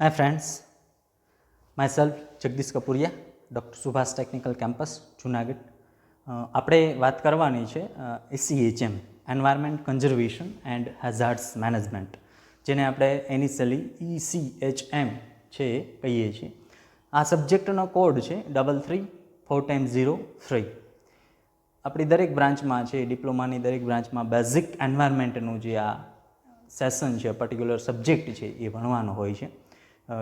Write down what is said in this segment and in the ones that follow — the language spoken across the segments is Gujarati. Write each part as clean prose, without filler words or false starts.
Hi friends, myself Jagdish Kapuriya, doctor Subhash technical campus Junagadh. આપણે વાત કરવાની છે ECHM environment conservation and hazards management, જેને આપણે ઇનિશિયલી ECHM છે એ કહીએ છીએ. આ સબ્જેક્ટનો કોડ છે 33403. આપણી દરેક બ્રાન્ચમાં છે, ડિપ્લોમાની દરેક બ્રાન્ચમાં બેઝિક એન્વાયરમેન્ટનું જે આ સેશન છે, પર્ટિક્યુલર સબ્જેક્ટ છે એ ભણવાનો હોય છે.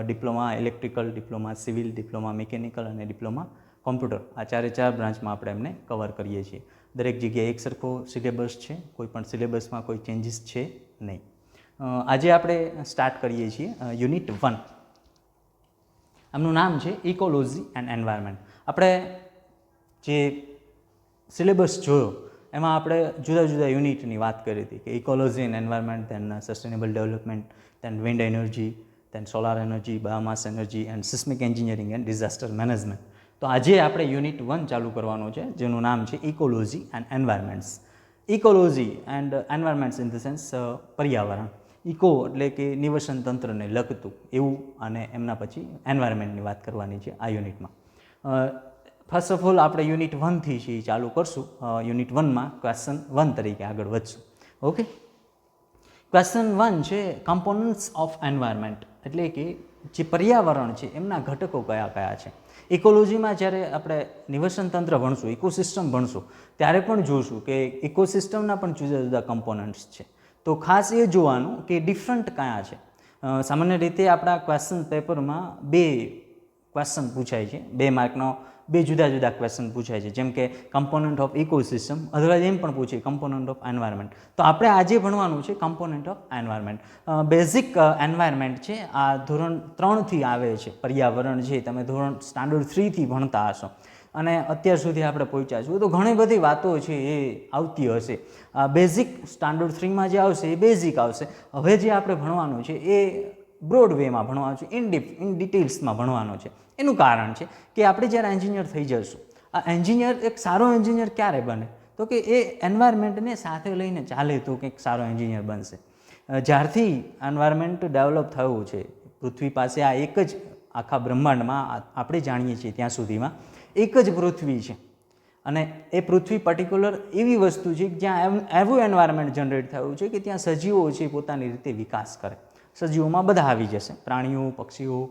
Diploma electrical, diploma civil, diploma mechanical અને ડિપ્લોમા કોમ્પ્યુટર, આ ચાર બ્રાન્ચમાં આપણે એમને કવર કરીએ છીએ. દરેક જગ્યાએ એક સરખો સિલેબસ છે, કોઈ પણ સિલેબસમાં કોઈ ચેન્જીસ છે નહીં. આજે આપણે સ્ટાર્ટ કરીએ છીએ યુનિટ 1. આમનું નામ છે ઇકોલોજી એન્ડ એન્વાયરમેન્ટ. આપણે જે સિલેબસ જોયો એમાં આપણે જુદા જુદા યુનિટની વાત કરી હતી કે ecology and environment, then sustainable development, then wind energy, then solar energy, biomass energy and seismic engineering and disaster management. તો આજે આપણે યુનિટ 1 ચાલુ કરવાનું છે, જેનું નામ છે ecology and environments. Ecology and environments in the sense પર્યાવરણ. ઇકો એટલે કે નિવસન તંત્રને લગતું એવું, અને એમના પછી એન્વાયરમેન્ટની વાત કરવાની છે આ યુનિટમાં. ફર્સ્ટ ઓફ ઓલ આપણે યુનિટ 1થી છે ચાલુ કરશું. યુનિટ 1માં ક્વેશ્ચન 1 તરીકે આગળ વધશું. ઓકે, ક્વેશ્ચન 1 છે કમ્પોનન્ટ્સ ઓફ એન્વાયરમેન્ટ, એટલે કે જે પર્યાવરણ છે એમના ઘટકો કયા કયા છે. ઇકોલોજીમાં જ્યારે આપણે નિવસન તંત્ર ભણશું, ઇકોસિસ્ટમ ભણશું, ત્યારે પણ જોશું કે ઇકોસિસ્ટમના પણ જુદા જુદા કમ્પોનન્ટ્સ છે. તો ખાસ એ જોવાનું કે ડિફરન્ટ કયા છે. સામાન્ય રીતે આપણા ક્વેશ્ચન પેપરમાં 2 ક્વેશ્ચન પૂછાય છે, 2 માર્કનો 2 જુદા જુદા ક્વેશ્ચન પૂછાય છે, જેમ કે કમ્પોનન્ટ ઓફ ઇકોસિસ્ટમ, અધરવાઇઝ એમ પણ પૂછે કમ્પોનન્ટ ઓફ એન્વાયરમેન્ટ. તો આપણે આજે ભણવાનું છે component of environment. Basic environment છે, આ ધોરણ 3થી આવે છે. પર્યાવરણ છે તમે ધોરણ સ્ટાન્ડર્ડ 3થી ભણતા હશો અને અત્યાર સુધી આપણે પહોંચ્યા છું, તો ઘણી બધી વાતો છે એ આવતી હશે. બેઝિક સ્ટાન્ડર્ડ 3માં જે આવશે એ બેઝિક આવશે. હવે જે આપણે ભણવાનું છે એ બ્રોડ વેમાં ભણવાનું છે, ઇન ડિટેલ્સમાં ભણવાનું છે. એનું કારણ છે કે આપણે જ્યારે એન્જિનિયર થઈ જઈશું, આ એન્જિનિયર એક સારો એન્જિનિયર ક્યારે બને, તો કે એ એન્વાયરમેન્ટને સાથે લઈને ચાલે તો કંઈક સારો એન્જિનિયર બનશે. જ્યારથી એન્વાયરમેન્ટ ડેવલપ થયું છે પૃથ્વી પાસે, આ એક જ આખા બ્રહ્માંડમાં આપણે જાણીએ છીએ ત્યાં સુધીમાં એક જ પૃથ્વી છે, અને એ પૃથ્વી પર્ટિક્યુલર એવી વસ્તુ છે જ્યાં એવું એન્વાયરમેન્ટ જનરેટ થયું છે કે ત્યાં સજીવો છે પોતાની રીતે વિકાસ કરે. સજીવોમાં બધા આવી જશે, પ્રાણીઓ, પક્ષીઓ,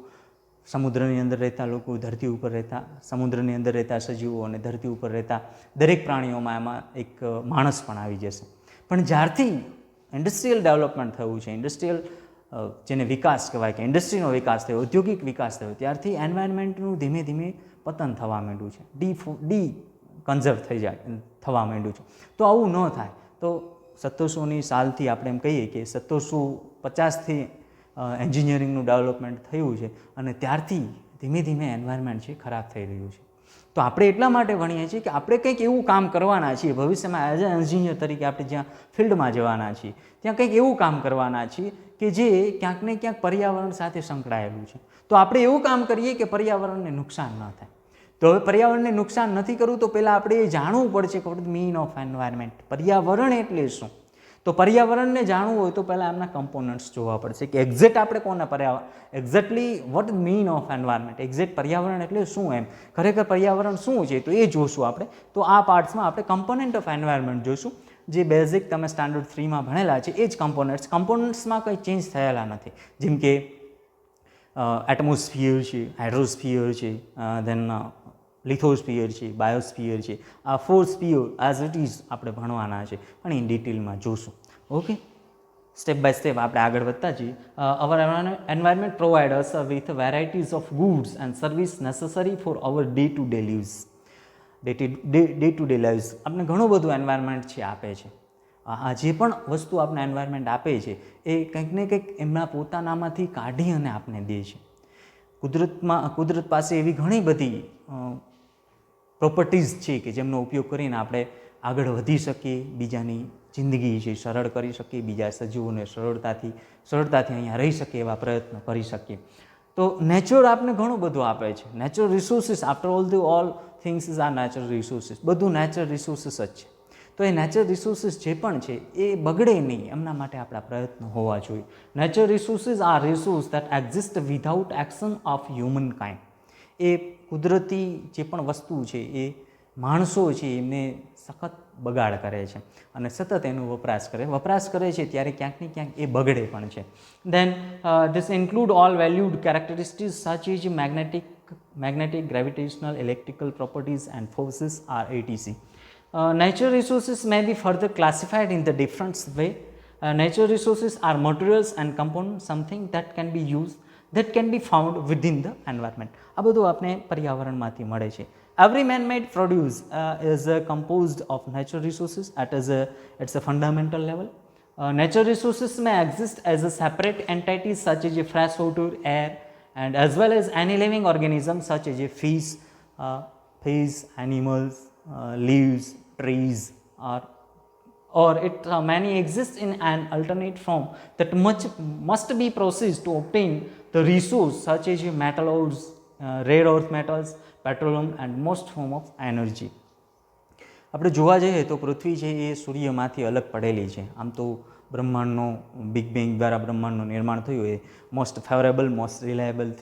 સમુદ્રની અંદર રહેતા લોકો, ધરતી ઉપર રહેતા, સમુદ્રની અંદર રહેતા સજીવો અને ધરતી ઉપર રહેતા દરેક પ્રાણીઓમાં એમાં એક માણસ પણ આવી જશે. પણ જ્યારથી ઇન્ડસ્ટ્રીયલ ડેવલપમેન્ટ થયું છે, ઇન્ડસ્ટ્રીયલ જેને વિકાસ કહેવાય કે ઇન્ડસ્ટ્રીનો વિકાસ થયો, ઔદ્યોગિક વિકાસ થયો, ત્યારથી એન્વાયરમેન્ટનું ધીમે ધીમે પતન થવા માંડ્યું છે, કન્ઝર્વ થવા માંડ્યું છે. તો આવું ન થાય તો 1700ની સાલથી આપણે એમ કહીએ કે 1750થી એન્જિનિયરિંગનું ડેવલપમેન્ટ થયું છે, અને ત્યારથી ધીમે ધીમે એન્વાયરમેન્ટ છે ખરાબ થઈ રહ્યું છે. તો આપણે એટલા માટે ભણીએ છીએ કે આપણે કંઈક એવું કામ કરવાના છીએ ભવિષ્યમાં એઝ અ એન્જિનિયર તરીકે. આપણે જ્યાં ફિલ્ડમાં જવાના છીએ ત્યાં કંઈક એવું કામ કરવાના છીએ કે જે ક્યાંક ને ક્યાંક પર્યાવરણ સાથે સંકળાયેલું છે. તો આપણે એવું કામ કરીએ કે પર્યાવરણને નુકસાન ન થાય. તો હવે પર્યાવરણને નુકસાન નથી કરવું તો પહેલાં આપણે એ જાણવું પડશે કે વોટ મીન ઓફ એન્વાયરમેન્ટ, પર્યાવરણ એટલે શું. તો પર્યાવરણને જાણવું હોય તો પહેલાં એમના કમ્પોનન્ટ્સ જોવા પડશે કે એક્ઝેક્ટ આપણે કોને exactly what mean of environment, exact પર્યાવરણ એટલે શું, એમ ખરેખર પર્યાવરણ શું છે, તો એ જોઈશું આપણે. તો આ પાર્ટ્સમાં આપણે કમ્પોનન્ટ ઓફ એન્વાયરમેન્ટ જોઈશું, જે બેઝિક તમે સ્ટાન્ડર્ડ 3માં ભણેલા છે એ જ કમ્પોનન્ટ્સમાં કંઈ ચેન્જ થયેલા નથી. જેમ કે એટમોસ્ફિયર છે, હાઇડ્રોસ્ફિયર છે, ધેન લિથોસ્ફિયર છે, બાયોસ્ફિયર છે. આ 4 સ્ફિયર એઝ ઇટ ઇઝ આપણે ભણવાના છે, પણ ઇન ડિટેલમાં જોશું. ઓકે, સ્ટેપ બાય સ્ટેપ આપણે આગળ વધતા છીએ. Our environment provide us with varieties of goods and service necessary for our day to day lives. Day to day lives આપણે ઘણું બધું એન્વાયરમેન્ટ છે આપે છે. આ જે પણ વસ્તુ આપણે એન્વાયરમેન્ટ આપે છે એ કંઈક ને કંઈક એમના પોતાનામાંથી કાઢી અને આપને દે છે. કુદરત પાસે એવી ઘણી બધી પ્રોપર્ટીઝ છે કે જેમનો ઉપયોગ કરીને આપણે આગળ વધી શકીએ, બીજાની જિંદગી છે સરળ કરી શકીએ, બીજા સજીવોને સરળતાથી અહીંયા રહી શકે એવા પ્રયત્નો કરી શકીએ. તો નેચર આપને ઘણું બધું આપે છે. Natural resources, after all things are natural resources, બધું નેચરલ રિસોર્સિસ જ છે. તો એ નેચરલ રિસોર્સિસ જે પણ છે એ બગડે નહીં એમના માટે આપણા પ્રયત્નો હોવા જોઈએ. Natural resources are resource that exist without action of human kind. એ કુદરતી જે પણ વસ્તુ છે એ માણસો છે એમને સખત બગાડ કરે છે અને સતત એનો વપરાશ કરે છે ત્યારે ક્યાંક ને ક્યાંક એ બગડે પણ છે. Then this include all valued characteristics such is magnetic, gravitational, electrical properties and forces are etc. Natural resources may be further classified in the different way. Natural resources are materials and components, something that can be used, that can be found within the environment. આ બધું આપણે પર્યાવરણમાંથી મળે છે. Every man-made produce is composed of natural resources at its a fundamental level. Natural resources may exist as a separate entities such as a fresh water, air, and as well as any living organism such as a fish, animals, leaves, trees, or it many exist in an alternate form that must be processed to obtain the resource such as metal ores, rare earth metals, petroleum and most form of energy. આપણે જોવા જઈએ તો પૃથ્વી છે એ સૂર્યમાંથી અલગ પડેલી છે. આમ તો બ્રહ્માંડનો બિગ બેંગ દ્વારા બ્રહ્માંડનું નિર્માણ થયું એ most favourable, most reliable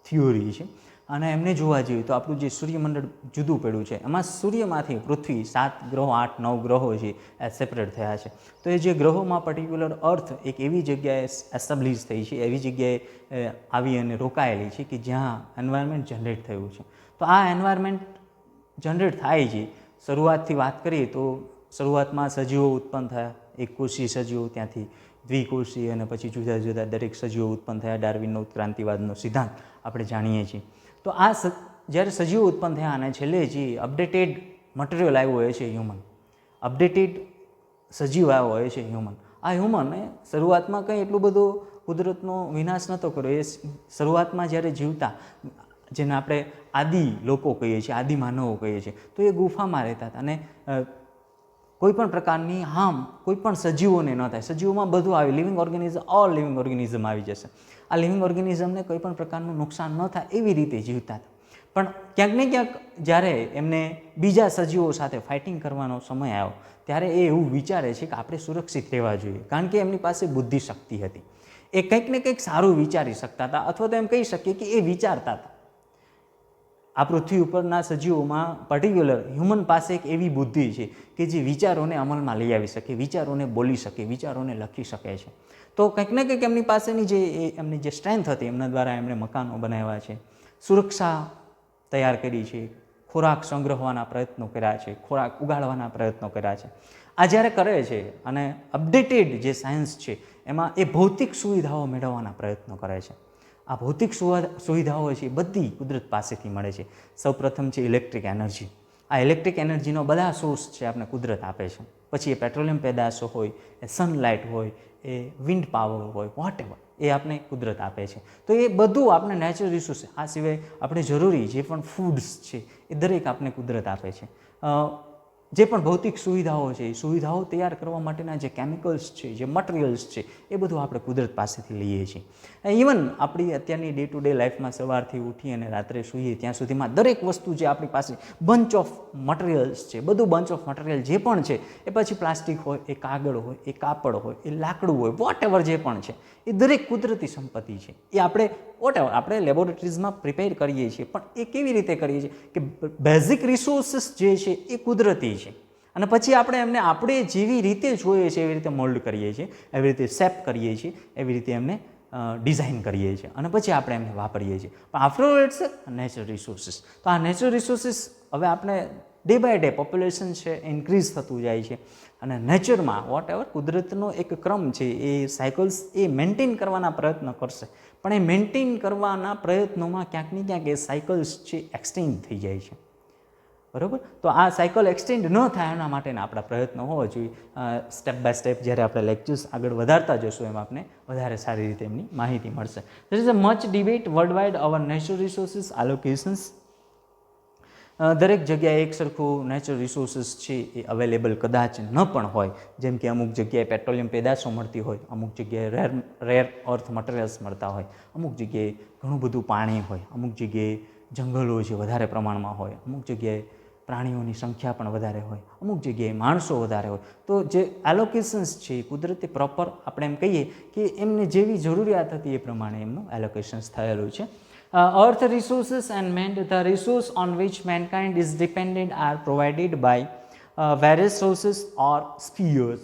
theory છે. અને એમને જોવા જઈએ તો આપણું જે સૂર્યમંડળ જુદું પડ્યું છે એમાં સૂર્યમાંથી પૃથ્વી 7 ગ્રહો 8-9 ગ્રહો છે એ સેપરેટ થયા છે. તો એ જે ગ્રહોમાં પર્ટિક્યુલર અર્થ એક એવી જગ્યાએ એસ્ટાબ્લિશ થઈ છે, એવી જગ્યાએ આવી અને રોકાયેલી છે કે જ્યાં એન્વાયરમેન્ટ જનરેટ થયું છે. તો આ એન્વાયરમેન્ટ જનરેટ થાય છે. શરૂઆતથી વાત કરીએ તો શરૂઆતમાં સજીવો ઉત્પન્ન થયા, એકકોષી સજીવો, ત્યાંથી દ્વિકોષી અને પછી જુદા જુદા દરેક સજીવો ઉત્પન્ન થયા. ડાર્વિનનો ઉત્ક્રાંતિવાદનો સિદ્ધાંત આપણે જાણીએ છીએ. તો આ જ્યારે સજીવો ઉત્પન્ન થયા અને છેલ્લે જે અપડેટેડ મટીરિયલ આવ્યો હોય છે હ્યુમન, અપડેટેડ સજીવ આવ્યો હોય છે હ્યુમન. આ હ્યુમને શરૂઆતમાં કંઈ એટલું બધો કુદરતનો વિનાશ નહોતો કર્યો. એ શરૂઆતમાં જ્યારે જીવતા, જેને આપણે આદિ લોકો કહીએ છીએ, આદિ માનવો કહીએ છીએ, તો એ ગુફામાં રહેતા હતા અને કોઈ પણ પ્રકારની હાર્મ કોઈ પણ સજીવોને ન થાય. સજીવોમાં બધું આવે, living organism, all living organism આવી જશે. આ લિવિંગ ઓર્ગેનિઝમને કોઈ પણ પ્રકારનું નુકસાન ન થાય એવી રીતે જીવતા હતા. પણ ક્યાંક ને ક્યાંક જ્યારે એમને બીજા સજીવો સાથે ફાઇટિંગ કરવાનો સમય આવ્યો ત્યારે એ એવું વિચારે છે કે આપણે સુરક્ષિત રહેવા જોઈએ, કારણ કે એમની પાસે બુદ્ધિ શક્તિ હતી. એ કંઈક ને કંઈક સારું વિચારી શકતા હતા, અથવા તો એમ કહી શકીએ કે એ વિચારતા હતા. આ પૃથ્વી ઉપરના સજીવોમાં પર્ટિક્યુલર હ્યુમન પાસે એક એવી બુદ્ધિ છે કે જે વિચારોને અમલમાં લઈ આવી શકે, વિચારોને બોલી શકે, વિચારોને લખી શકે છે. તો કંઈક ને કંઈક એમની પાસેની એમની જે સ્ટ્રેન્થ હતી એમના દ્વારા એમણે મકાનો બનાવ્યા છે, સુરક્ષા તૈયાર કરી છે, ખોરાક સંગ્રહવાના પ્રયત્નો કર્યા છે, ખોરાક ઉગાડવાના પ્રયત્નો કર્યા છે. આ જ્યારે કરે છે અને અપડેટેડ જે સાયન્સ છે એમાં એ ભૌતિક સુવિધાઓ મેળવવાના પ્રયત્નો કરે છે. આ ભૌતિક સુવિધાઓ છે એ બધી કુદરત પાસેથી મળે છે. સૌપ્રથમ છે ઇલેક્ટ્રિક એનર્જી. આ ઇલેક્ટ્રિક એનર્જીનો બધા સોર્સ છે આપણે કુદરત આપે છે. પછી એ પેટ્રોલિયમ પેદાશો હોય, એ સનલાઇટ હોય, એ વિન્ડ પાવર હોય, વોટેવર, એ આપણે કુદરત આપે છે. તો એ બધું આપણે નેચરલ રિસોર્સ. આ સિવાય આપણે જરૂરી જે પણ ફૂડ્સ છે એ દરેક આપણે કુદરત આપે છે. જે પણ ભૌતિક સુવિધાઓ છે એ સુવિધાઓ તૈયાર કરવા માટેના જે કેમિકલ્સ છે, જે મટીરિયલ્સ છે, એ બધું આપણે કુદરત પાસેથી લઈએ છીએ. ઇવન આપણી અત્યારની ડે ટુ ડે લાઈફમાં સવારથી ઉઠી અને રાત્રે સૂઈએ ત્યાં સુધીમાં દરેક વસ્તુ જે આપણી પાસે બંચ ઓફ મટીરિયલ્સ છે, બધું બંચ ઓફ મટીરિયલ જે પણ છે એ પછી પ્લાસ્ટિક હોય, એ કાગળ હોય, એ કાપડ હોય, એ લાકડું હોય, વોટેવર જે પણ છે એ દરેક કુદરતી સંપત્તિ છે. એ આપણે લેબોરેટરીઝમાં પ્રિપેર કરીએ છીએ, પણ એ કેવી રીતે કરીએ છીએ કે બેઝિક રિસોર્સિસ જે છે એ કુદરતી છે અને પછી આપણે એમને આપણે જેવી રીતે જોઈએ છીએ એવી રીતે મોલ્ડ કરીએ છીએ, એવી રીતે શેપ કરીએ છીએ, એવી રીતે એમને ડિઝાઇન કરીએ છીએ અને પછી આપણે એમને વાપરીએ છીએ. પણ after all it's natural resources. તો આ નેચરલ રિસોર્સિસ હવે આપણે ડે બાય ડે પોપ્યુલેશન છે ઇન્ક્રીઝ થતું જાય છે અને નેચરમાં વોટએવર કુદરતનો એક ક્રમ છે, એ સાયકલ્સ એ મેન્ટેન કરવાના પ્રયત્ન કરશે. પણ એ મેન્ટેન કરવાના પ્રયત્નોમાં ક્યાંક ને ક્યાંક એ સાયકલ્સ છે એક્સટેન્ડ થઈ જાય છે. બરાબર? તો આ સાયકલ એક્સટેન્ડ ન થાય એના માટેના આપણા પ્રયત્નો હોવા જોઈએ. સ્ટેપ બાય સ્ટેપ જ્યારે આપણે લેક્ચર્સ આગળ વધારતા જશું એમ આપણે વધારે સારી રીતે એમની માહિતી મળશે. There is a much debate world wide our natural resources allocations. દરેક જગ્યાએ એક સરખું નેચરલ રિસોર્સિસ છે એ અવેલેબલ કદાચ ન પણ હોય. જેમ કે અમુક જગ્યાએ પેટ્રોલિયમ પેદાશો મળતી હોય, અમુક જગ્યાએ રેર અર્થ મટીરિયલ્સ મળતા હોય, અમુક જગ્યાએ ઘણું બધું પાણી હોય, અમુક જગ્યાએ જંગલો છે વધારે પ્રમાણમાં હોય, અમુક જગ્યાએ પ્રાણીઓની સંખ્યા પણ વધારે હોય, અમુક જગ્યાએ માણસો વધારે હોય, તો જે એલોકેશન્સ છે એ કુદરતી પ્રોપર આપણે એમ કહીએ કે એમને જેવી જરૂરિયાત હતી એ પ્રમાણે એમનું એલોકેશન્સ થયેલું છે. Earth resources and the resource on which mankind is dependent are provided by various sources or spheres.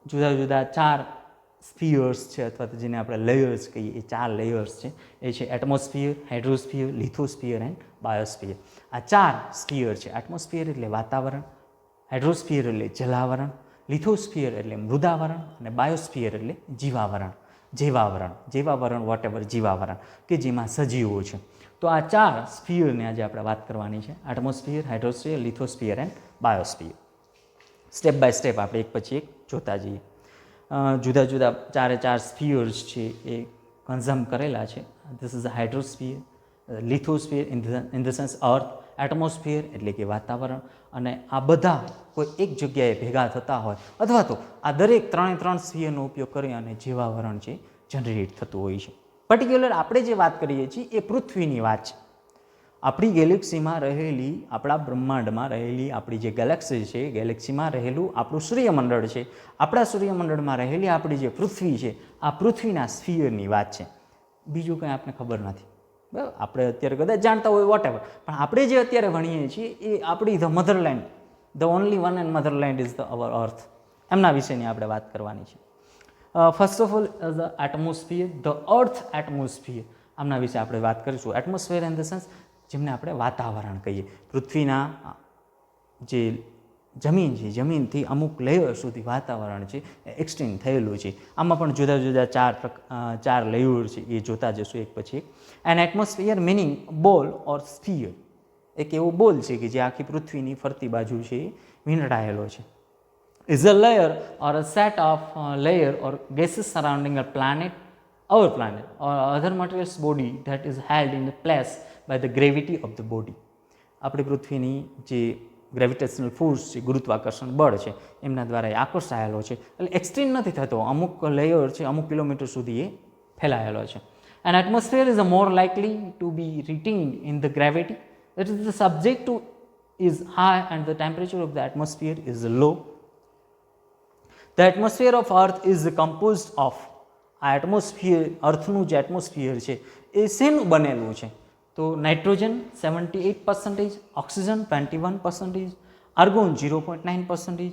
જુદા જુદા 4 સ્ફિયર્સ છે અથવા તો જેને આપણે લેયર્સ કહીએ, એ 4 લેયર્સ છે. એ છે atmosphere, hydrosphere, lithosphere and biosphere. આ 4 સ્ફિયર છે. એટમોસ્ફિયર એટલે વાતાવરણ, હાઇડ્રોસ્ફિયર એટલે જલાવરણ, લિથોસ્ફિયર એટલે મૃદાવરણ અને બાયોસ્ફિયર એટલે જીવાવરણ વોટેવર જીવાવરણ કે જેમાં સજીવો છે. તો આ 4 સ્ફિયરની આજે આપણે વાત કરવાની છે. Atmosphere, hydrosphere, lithosphere and biosphere. Step by step આપણે એક પછી એક જોતા જઈએ. જુદા જુદા 4 સ્ફિયર્સ છે એ કન્ઝમ કરેલા છે. This is a hydrosphere, lithosphere in the sense earth, atmosphere એટલે કે વાતાવરણ, અને આ બધા કોઈ એક જગ્યાએ ભેગા થતા હોય અથવા તો આ દરેક 3 સ્ફિયરનો ઉપયોગ કરી અને જીવાવરણ છે જનરેટ થતું હોય છે. પર્ટિક્યુલર આપણે જે વાત કરીએ છીએ એ પૃથ્વીની વાત છે. આપણી ગેલેક્સીમાં રહેલી, આપણા બ્રહ્માંડમાં રહેલી આપણી જે ગેલેક્સી છે, ગેલેક્સીમાં રહેલું આપણું સૂર્યમંડળ છે, આપણા સૂર્યમંડળમાં રહેલી આપણી જે પૃથ્વી છે, આ પૃથ્વીના સ્ફિયરની વાત છે. બીજું કંઈ આપણને ખબર નથી. બરાબર, આપણે અત્યારે કદાચ જાણતા હોય વોટેવર, પણ આપણે જે અત્યારે ભણીએ છીએ એ આપણી the motherland, the only one and motherland is the our earth, એમના વિશેની આપણે વાત કરવાની છે. First of all the atmosphere, the earth atmosphere, આમના વિશે આપણે વાત કરીશું. એટમોસ્ફિયર ઇન ધ સેન્સ જેમને આપણે વાતાવરણ કહીએ. પૃથ્વીના જે જમીન છે, જમીનથી અમુક લેયર સુધી વાતાવરણ છે એક્સટેન્ડ થયેલું છે. આમાં પણ જુદા જુદા 4 લેયર છે એ જોતા જશું એક પછી એક. એન એટમોસ્ફિયર મિનિંગ બોલ ઓર સ્ફિયર, એક એવો બોલ છે કે જે આખી પૃથ્વીની ફરતી બાજુ છે એ વીંટળાયેલો છે. is a layer or a set of layer or gases surrounding a planet, our planet, or other materials body that is held in place by the gravity of the body. આપણી પૃથ્વીની જે ગ્રેવિટેશનલ ફોર્સ છે, ગુરુત્વાકર્ષણ બળ છે, એમના દ્વારા એ આકર્ષાયેલો છે. એટલે એક્સટેન્ડ નથી થતો, અમુક લેયર છે અમુક કિલોમીટર સુધી એ ફેલાયેલો છે. An atmosphere is more likely to be retained in the gravity, that is the subject to is high and the temperature of the atmosphere is low. The atmosphere of earth is composed of, આ એટમોસ્ફિયર, અર્થનું જે એટમોસ્ફિયર છે એ શેનું બનેલું છે? તો nitrogen 78%, oxygen 21%, argon 0.9%,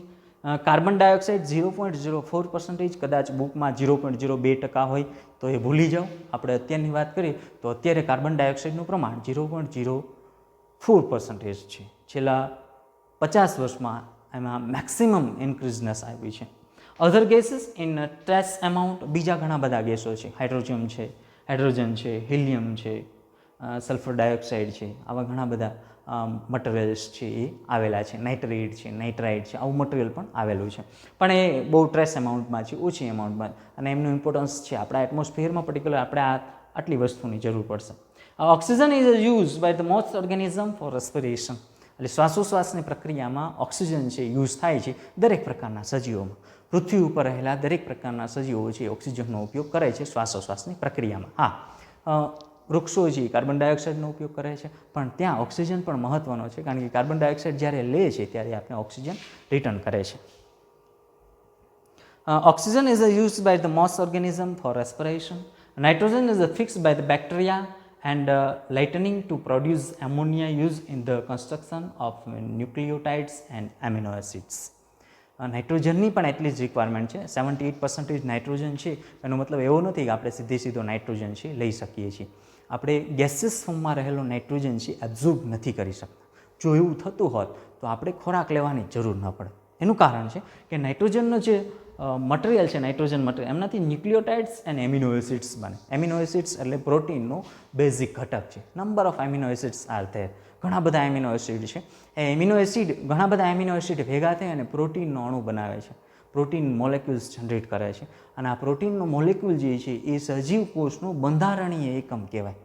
carbon dioxide 0.04%, કદાચ બુકમાં 0.02% હોય તો એ ભૂલી જાઓ. આપણે અત્યારની વાત કરીએ તો અત્યારે કાર્બન ડાયોક્સાઇડનું પ્રમાણ 0.04% છે. છેલ્લા 50 વર્ષમાં એમાં મેક્સિમમ ઇન્ક્રીઝનેસ આવી છે. અધર ગેસીસ ઇન ટ્રેસ એમાઉન્ટ, બીજા ઘણા બધા ગેસો છે, હાઇડ્રોજન છે, હિલિયમ છે, સલ્ફર ડાયોક્સાઇડ છે, આવા ઘણા બધા મટીરિયલ્સ છે એ આવેલા છે. નાઇટ્રેટ છે, નાઇટ્રાઇટ છે, આવું મટીરિયલ પણ આવેલું છે, પણ એ બહુ ટ્રેસ એમાઉન્ટમાં છે, ઓછી એમાઉન્ટમાં, અને એમનું ઇમ્પોર્ટન્સ છે આપણા એટમોસ્ફિયરમાં પર્ટિક્યુલર આપણે આટલી વસ્તુની જરૂર પડશે. Oxygen is use by the most organism for respiration, એટલે શ્વાસોશ્વાસની પ્રક્રિયામાં ઓક્સિજન છે યુઝ થાય છે દરેક પ્રકારના સજીવોમાં. પૃથ્વી ઉપર રહેલા દરેક પ્રકારના સજીવો છે ઓક્સિજનનો ઉપયોગ કરે છે શ્વાસોશ્વાસની પ્રક્રિયામાં. હા, વૃક્ષો છે કાર્બન ડાયોક્સાઇડનો ઉપયોગ કરે છે, પણ ત્યાં ઓક્સિજન પણ મહત્વનો છે, કારણ કે કાર્બન ડાયોક્સાઇડ જ્યારે લે છે ત્યારે આપણે ઓક્સિજન રિટર્ન કરે છે. Oxygen is used by the most organism for respiration. Nitrogen is fixed by the bacteria and lightening to produce ammonia used in the construction of nucleotides and amino acids. નાઇટ્રોજનની પણ એટલી જ રિક્વાયરમેન્ટ છે. 78% નાઇટ્રોજન છે, એનો મતલબ એવો નથી કે આપણે સીધો નાઇટ્રોજન છે લઈ શકીએ છીએ. આપણે ગેસિયસ ફોર્મમાં રહેલો નાઇટ્રોજન છે એબ્ઝોર્બ નથી કરી શકતા. જો એવું થતું હોત તો આપણે ખોરાક લેવાની જરૂર ન પડે. એનું કારણ છે કે નાઇટ્રોજનનો જે મટીરિયલ છે, નાઇટ્રોજન મટીરિયલ, એમનાથી ન્યુક્લિયોટાઇડ્સ એન્ડ એમિનો એસિડ્સ બને. એમિનો એસિડ્સ એટલે પ્રોટીનનો બેઝિક ઘટક છે. Number of amino acids are there, ઘણા બધા એમિનો એસિડ છે. એ એમિનો એસિડ, ઘણા બધા એમિનો એસિડ ભેગા થઈ અને પ્રોટીનનો અણુ બનાવે છે, પ્રોટીન મોલેક્યુલ્સ જનરેટ કરે છે. અને આ પ્રોટીનનો મોલેક્યુલ જે છે એ સજીવ કોષનો બંધારણીય એકમ કહેવાય.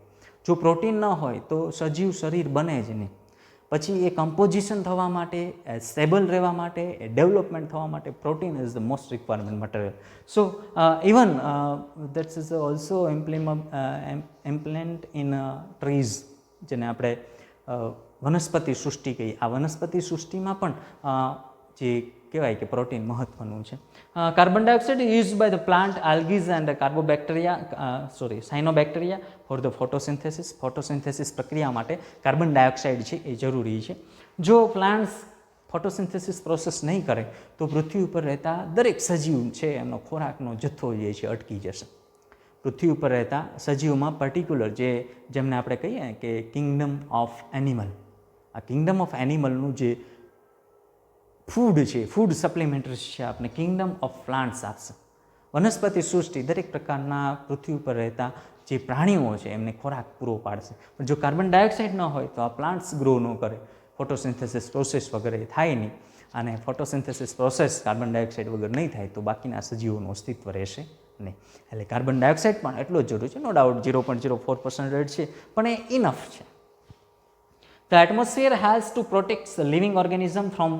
જો પ્રોટીન ન હોય તો સજીવ શરીર બને જ નહીં. પછી એ કમ્પોઝિશન થવા માટે, સ્ટેબલ રહેવા માટે, ડેવલપમેન્ટ થવા માટે protein is the most requirement material. So even that's is also implement in trees, જેને આપણે વનસ્પતિ સૃષ્ટિ કહીએ, આ વનસ્પતિ સૃષ્ટિમાં પણ જે કહેવાય કે પ્રોટીન મહત્વનું છે. Carbon dioxide used by the plant, algae and cyanobacteria for the photosynthesis પ્રક્રિયા માટે કાર્બન ડાયોક્સાઇડ છે એ જરૂરી છે. જો પ્લાન્ટ્સ ફોટોસિન્થેસિસ પ્રોસેસ નહીં કરે તો પૃથ્વી ઉપર રહેતા દરેક સજીવ છે એમનો ખોરાકનો જથ્થો જે છે અટકી જશે. પૃથ્વી ઉપર રહેતા સજીવોમાં પર્ટિક્યુલર જેમને આપણે કહીએ કે કિંગડમ ઓફ એનિમલ, આ કિંગડમ ઓફ એનિમલનું જે ફૂડ છે, ફૂડ સપ્લિમેન્ટરીઝ છે, આપણે કિંગડમ ઓફ પ્લાન્ટ્સ આપશે. વનસ્પતિ સૃષ્ટિ દરેક પ્રકારના પૃથ્વી ઉપર રહેતા જે પ્રાણીઓ છે એમને ખોરાક પૂરો પાડશે. પણ જો કાર્બન ડાયોક્સાઇડ ન હોય તો આ પ્લાન્ટ્સ ગ્રો ન કરે, ફોટોસિન્થેસિસ પ્રોસેસ વગેરે થાય નહીં, અને ફોટોસિન્થેસિસ પ્રોસેસ કાર્બન ડાયોક્સાઇડ વગર નહીં થાય તો બાકીના સજીવોનું અસ્તિત્વ રહેશે નહીં. એટલે કાર્બન ડાયોક્સાઇડ પણ એટલો જ જરૂરી છે. નો ડાઉટ 0.04% છે, પણ એ ઇનફ છે. The atmosphere has to protect the living organism from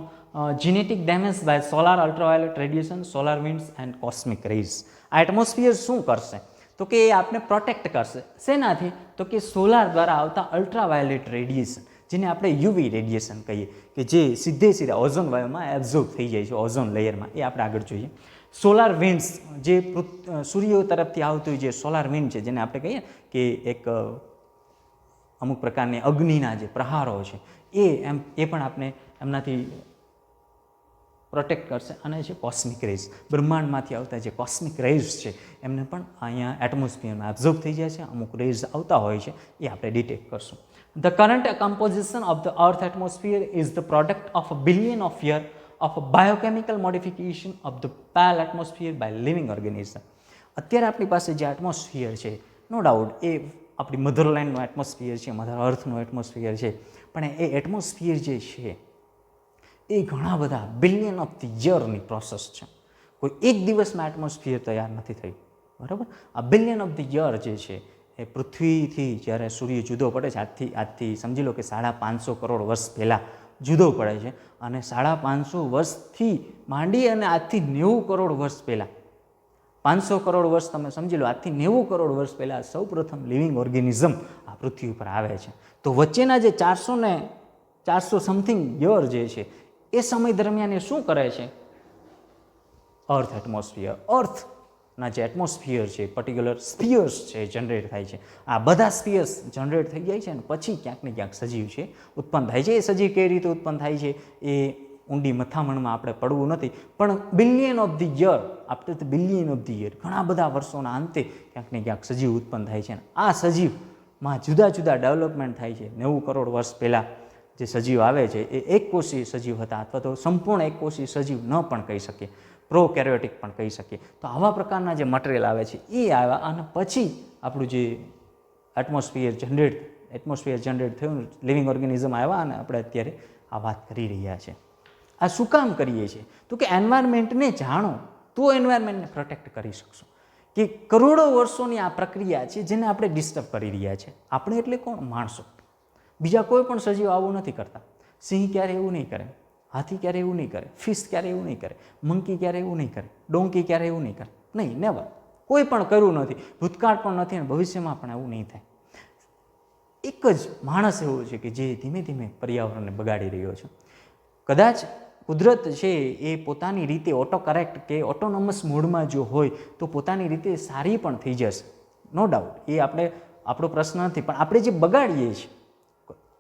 genetic damage by solar ultraviolet radiation, solar winds and cosmic rays. આ એટમોસ્ફિયર શું કરશે તો કે એ આપણે પ્રોટેક્ટ કરશે. શેનાથી તો કે સોલાર દ્વારા આવતા અલ્ટ્રાવાયોલેટ રેડિયેશન, જેને આપણે યુવી રેડિયેશન કહીએ, કે જે સીધા ઓઝોન વાયુમાં એબ્ઝોર્બ થઈ જાય છે ઓઝોન લેયરમાં, એ આપણે આગળ જોઈએ. સોલાર વિન્ડ્સ, જે સૂર્ય તરફથી આવતું જે સોલાર વિન્ડ છે, જેને આપણે કહીએ કે એક અમુક પ્રકારની અગ્નિના જે પ્રહારો છે એ પણ આપણે એમનાથી પ્રોટેક્ટ કરશે. અને છે કોસ્મિક રેઝ, બ્રહ્માંડમાંથી આવતા જે કોસ્મિક રેઝ છે એમને પણ અહીંયા એટમોસ્ફિયરમાં એબ્ઝોર્બ થઈ જાય છે. અમુક રેઝ આવતા હોય છે એ આપણે ડિટેક્ટ કરશું. The current composition of the Earth atmosphere is the product of a billion of years of a biochemical modification of the pale atmosphere by living organism. અત્યારે આપણી પાસે જે એટમોસ્ફિયર છે, નો ડાઉટ એ આપણી મધરલેન્ડનો એટમોસ્ફિયર છે, મધર અર્થનો એટમોસ્ફિયર છે, પણ એ એટમોસ્ફિયર જે છે એ ઘણા બધા બિલિયન ઓફ ધ યરની પ્રોસેસ છે. કોઈ એક દિવસમાં એટમોસ્ફિયર તૈયાર નથી થયું, બરાબર. આ બિલિયન ઓફ ધ યર જે છે એ પૃથ્વીથી જ્યારે સૂર્ય જુદો પડે છે, આજથી સમજી લો કે 550 કરોડ વર્ષ પહેલાં જુદો પડે છે, અને 550 વર્ષથી માંડી અને આજથી 90 કરોડ વર્ષ પહેલાં, 500 કરોડ વર્ષ તમે સમજી લો, આજથી 90 કરોડ વર્ષ પહેલાં સૌ પ્રથમ લિવિંગ ઓર્ગેનિઝમ આ પૃથ્વી ઉપર આવે છે. તો વચ્ચેના જે 400 સમથિંગ યર જે છે એ સમય દરમિયાન એ શું કરે છે? અર્થ એટમોસ્ફિયર, અર્થના જે એટમોસ્ફિયર છે, પર્ટિક્યુલર સ્ફિયર્સ છે જનરેટ થાય છે. આ બધા સ્ફિયર્સ જનરેટ થઈ જાય છે અને પછી ક્યાંક ને ક્યાંક સજીવ છે ઉત્પન્ન થાય છે. એ સજીવ કઈ રીતે ઉત્પન્ન થાય છે એ ઊંડી મથામણમાં આપણે પડવું નથી, પણ billion of the year, after the billion of the year, ઘણા બધા વર્ષોના અંતે ક્યાંક ને ક્યાંક સજીવ ઉત્પન્ન થાય છે. આ સજીવમાં જુદા જુદા ડેવલપમેન્ટ થાય છે. 90 કરોડ વર્ષ પહેલાં જે સજીવ આવે છે એ એકકોષી સજીવ હતા, અથવા તો સંપૂર્ણ એકકોષી સજીવ ન પણ કહી શકીએ, પ્રોકેરિયોટિક પણ કહી શકીએ. તો આવા પ્રકારના જે મટીરિયલ આવે છે એ આવ્યા, અને પછી આપણું જે એટમોસ્ફિયર જનરેટ થયું, લિવિંગ ઓર્ગેનિઝમ આવ્યા, અને આપણે અત્યારે આ વાત કરી રહ્યા છીએ. આ શું કામ કરીએ છીએ તો કે એન્વાયરમેન્ટને જાણો તો એન્વાયરમેન્ટને પ્રોટેક્ટ કરી શકશો. કે કરોડો વર્ષોની આ પ્રક્રિયા છે જેને આપણે ડિસ્ટર્બ કરી રહ્યા છે. આપણે એટલે કોણ? માણસો. બીજા કોઈ પણ સજીવ આવું નથી કરતા. સિંહ ક્યારે એવું નહીં કરે, હાથી ક્યારે એવું નહીં કરે, ફિશ ક્યારે એવું નહીં કરે, મંકી ક્યારે એવું નહીં કરે, ડોંકી ક્યારે એવું નહીં કરે, નહીં, નેવર. કોઈ પણ કર્યું નથી, ભૂતકાળ પણ નથી, અને ભવિષ્યમાં પણ એવું નહીં થાય. એક જ માણસ એવો છે કે જે ધીમે ધીમે પર્યાવરણને બગાડી રહ્યો છે. કદાચ કુદરત છે એ પોતાની રીતે ઓટો કરેક્ટ કે ઓટોનોમસ મોડમાં જો હોય તો પોતાની રીતે સારી પણ થઈ જશે, નો ડાઉટ. એ આપણો પ્રશ્ન નથી, પણ આપણે જે બગાડીએ છીએ,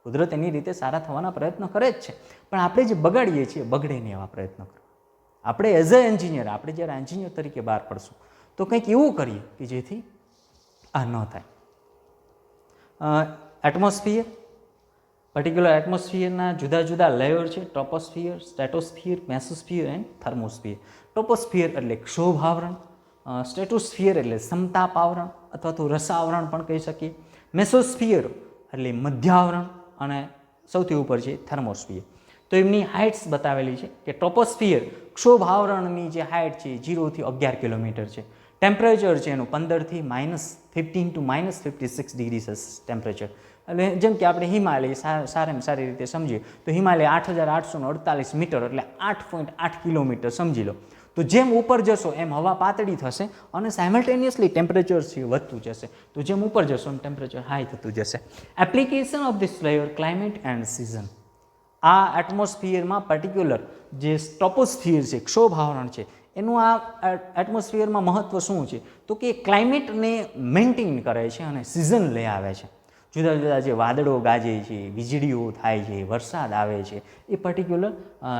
કુદરત એની રીતે સારા થવાના પ્રયત્ન કરે જ છે, પણ આપણે જે બગાડીએ છીએ બગડે નહીં એવા પ્રયત્ન કરો. આપણે એઝ અ એન્જિનિયર, આપણે જ્યારે એન્જિનિયર તરીકે બહાર પડશું તો કંઈક એવું કરીએ કે જેથી આ ન થાય. એટમોસ્ફિયર, પર્ટિક્યુલર એટમોસ્ફિયરના જુદા જુદા લેયર છે: ટ્રોપોસ્ફિયર, સ્ટ્રેટોસ્ફિયર, મેસોસ્ફિયર એન્ડ થર્મોસ્ફિયર. ટ્રોપોસ્ફિયર એટલે ક્ષોભાવરણ, સ્ટ્રેટોસ્ફિયર એટલે સમતાપાવરણ અથવા તો રસાવરણ પણ કહી શકીએ, મેસોસ્ફિયર એટલે મધ્યાવરણ, અને સૌથી ઉપર છે થર્મોસ્ફિયર. તો એમની હાઇટ્સ બતાવેલી છે કે ટ્રોપોસ્ફિયર ક્ષોભાવરણની જે હાઇટ છે 0 થી 11 કિલોમીટર છે. ટેમ્પરેચર છે એનું 15 થી -15 to -56 ડિગ્રી સેલ્સિયસ ટેમ્પરેચર. એટલે જેમ કે આપણે હિમાલય સારામાં સારી રીતે સમજીએ તો હિમાલય 8848 મીટર એટલે 8.8 કિલોમીટર સમજી લો. તો તો જેમ ઉપર જશો એમ હવા પાતળી થશે અને સાયમલ્ટેનિયસલી ટેમ્પરેચર છે વધતું જશે. તો જેમ ઉપર જશો એમ ટેમ્પરેચર હાઈ થતું જશે. Application of this layer climate and season. આ એટમોસ્ફિયરમાં પર્ટિક્યુલર જે સ્ટ્રોપોસ્ફિયર છે, ક્ષોભ આવરણ છે, એનું આ એટમોસ્ફિયરમાં મહત્ત્વ શું છે? તો કે ક્લાઇમેટને મેન્ટેન કરે છે અને સિઝન લઈ આવે છે. જુદા જુદા જે વાદળો ગાજે છે, વીજળીઓ થાય છે, વરસાદ આવે છે, એ પર્ટિક્યુલર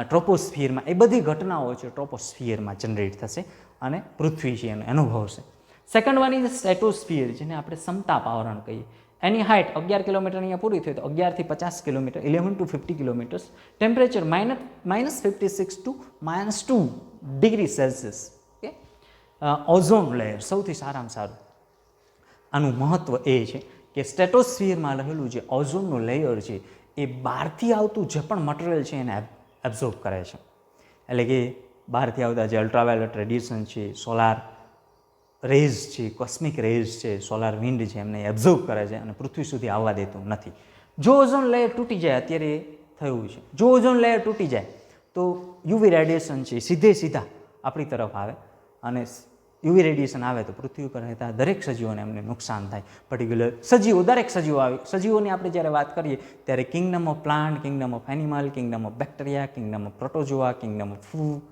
ટ્રોપોસ્ફિયરમાં એ બધી ઘટનાઓ છે ટ્રોપોસ્ફિયરમાં જનરેટ થશે અને પૃથ્વી છે એને અનુભવશે. સેકન્ડ વન ઇઝ સ્ટ્રેટોસ્ફિયર, જેને આપણે સમતાપ આવરણ કહીએ. એની હાઇટ 11 કિલોમીટર અહીંયા પૂરી થઈ તો 11 થી 50 kilometre, 11 to 50 kilometres. Temperature -56 to -2 degree Celsius. Okay. Ozone layer સૌથી સારામાં સારું. આનું મહત્ત્વ એ છે કે સ્ટ્રેટોસ્ફિયરમાં રહેલું જે ઓઝોનનું લેયર છે એ બહારથી આવતું જે પણ મટીરિયલ છે એને એબ્ઝોર્બ કરે છે. એટલે કે બહારથી આવતા જે અલ્ટ્રાવાયોલેટ રેડિયેશન છે, સોલાર રેઝ છે, કોસ્મિક રેઝ છે, સોલાર વિન્ડ છે, એમને એબ્ઝોર્બ કરે છે અને પૃથ્વી સુધી આવવા દેતું નથી. જો ઓઝોન લેયર તૂટી જાય, અત્યારે થયું છે, જો ઓઝોન લેયર તૂટી જાય તો યુવી રેડિયેશન છે સીધા આપણી તરફ આવે અને યુવી રેડિયેશન આવે તો પૃથ્વી ઉપર રહેતા દરેક સજીવોને એમને નુકસાન થાય. પર્ટિક્યુલર સજીવો, દરેક સજીવો આવે. સજીવોની આપણે જ્યારે વાત કરીએ ત્યારે kingdom of plant, kingdom of animal, kingdom of bacteria, kingdom of protozoa, kingdom of food,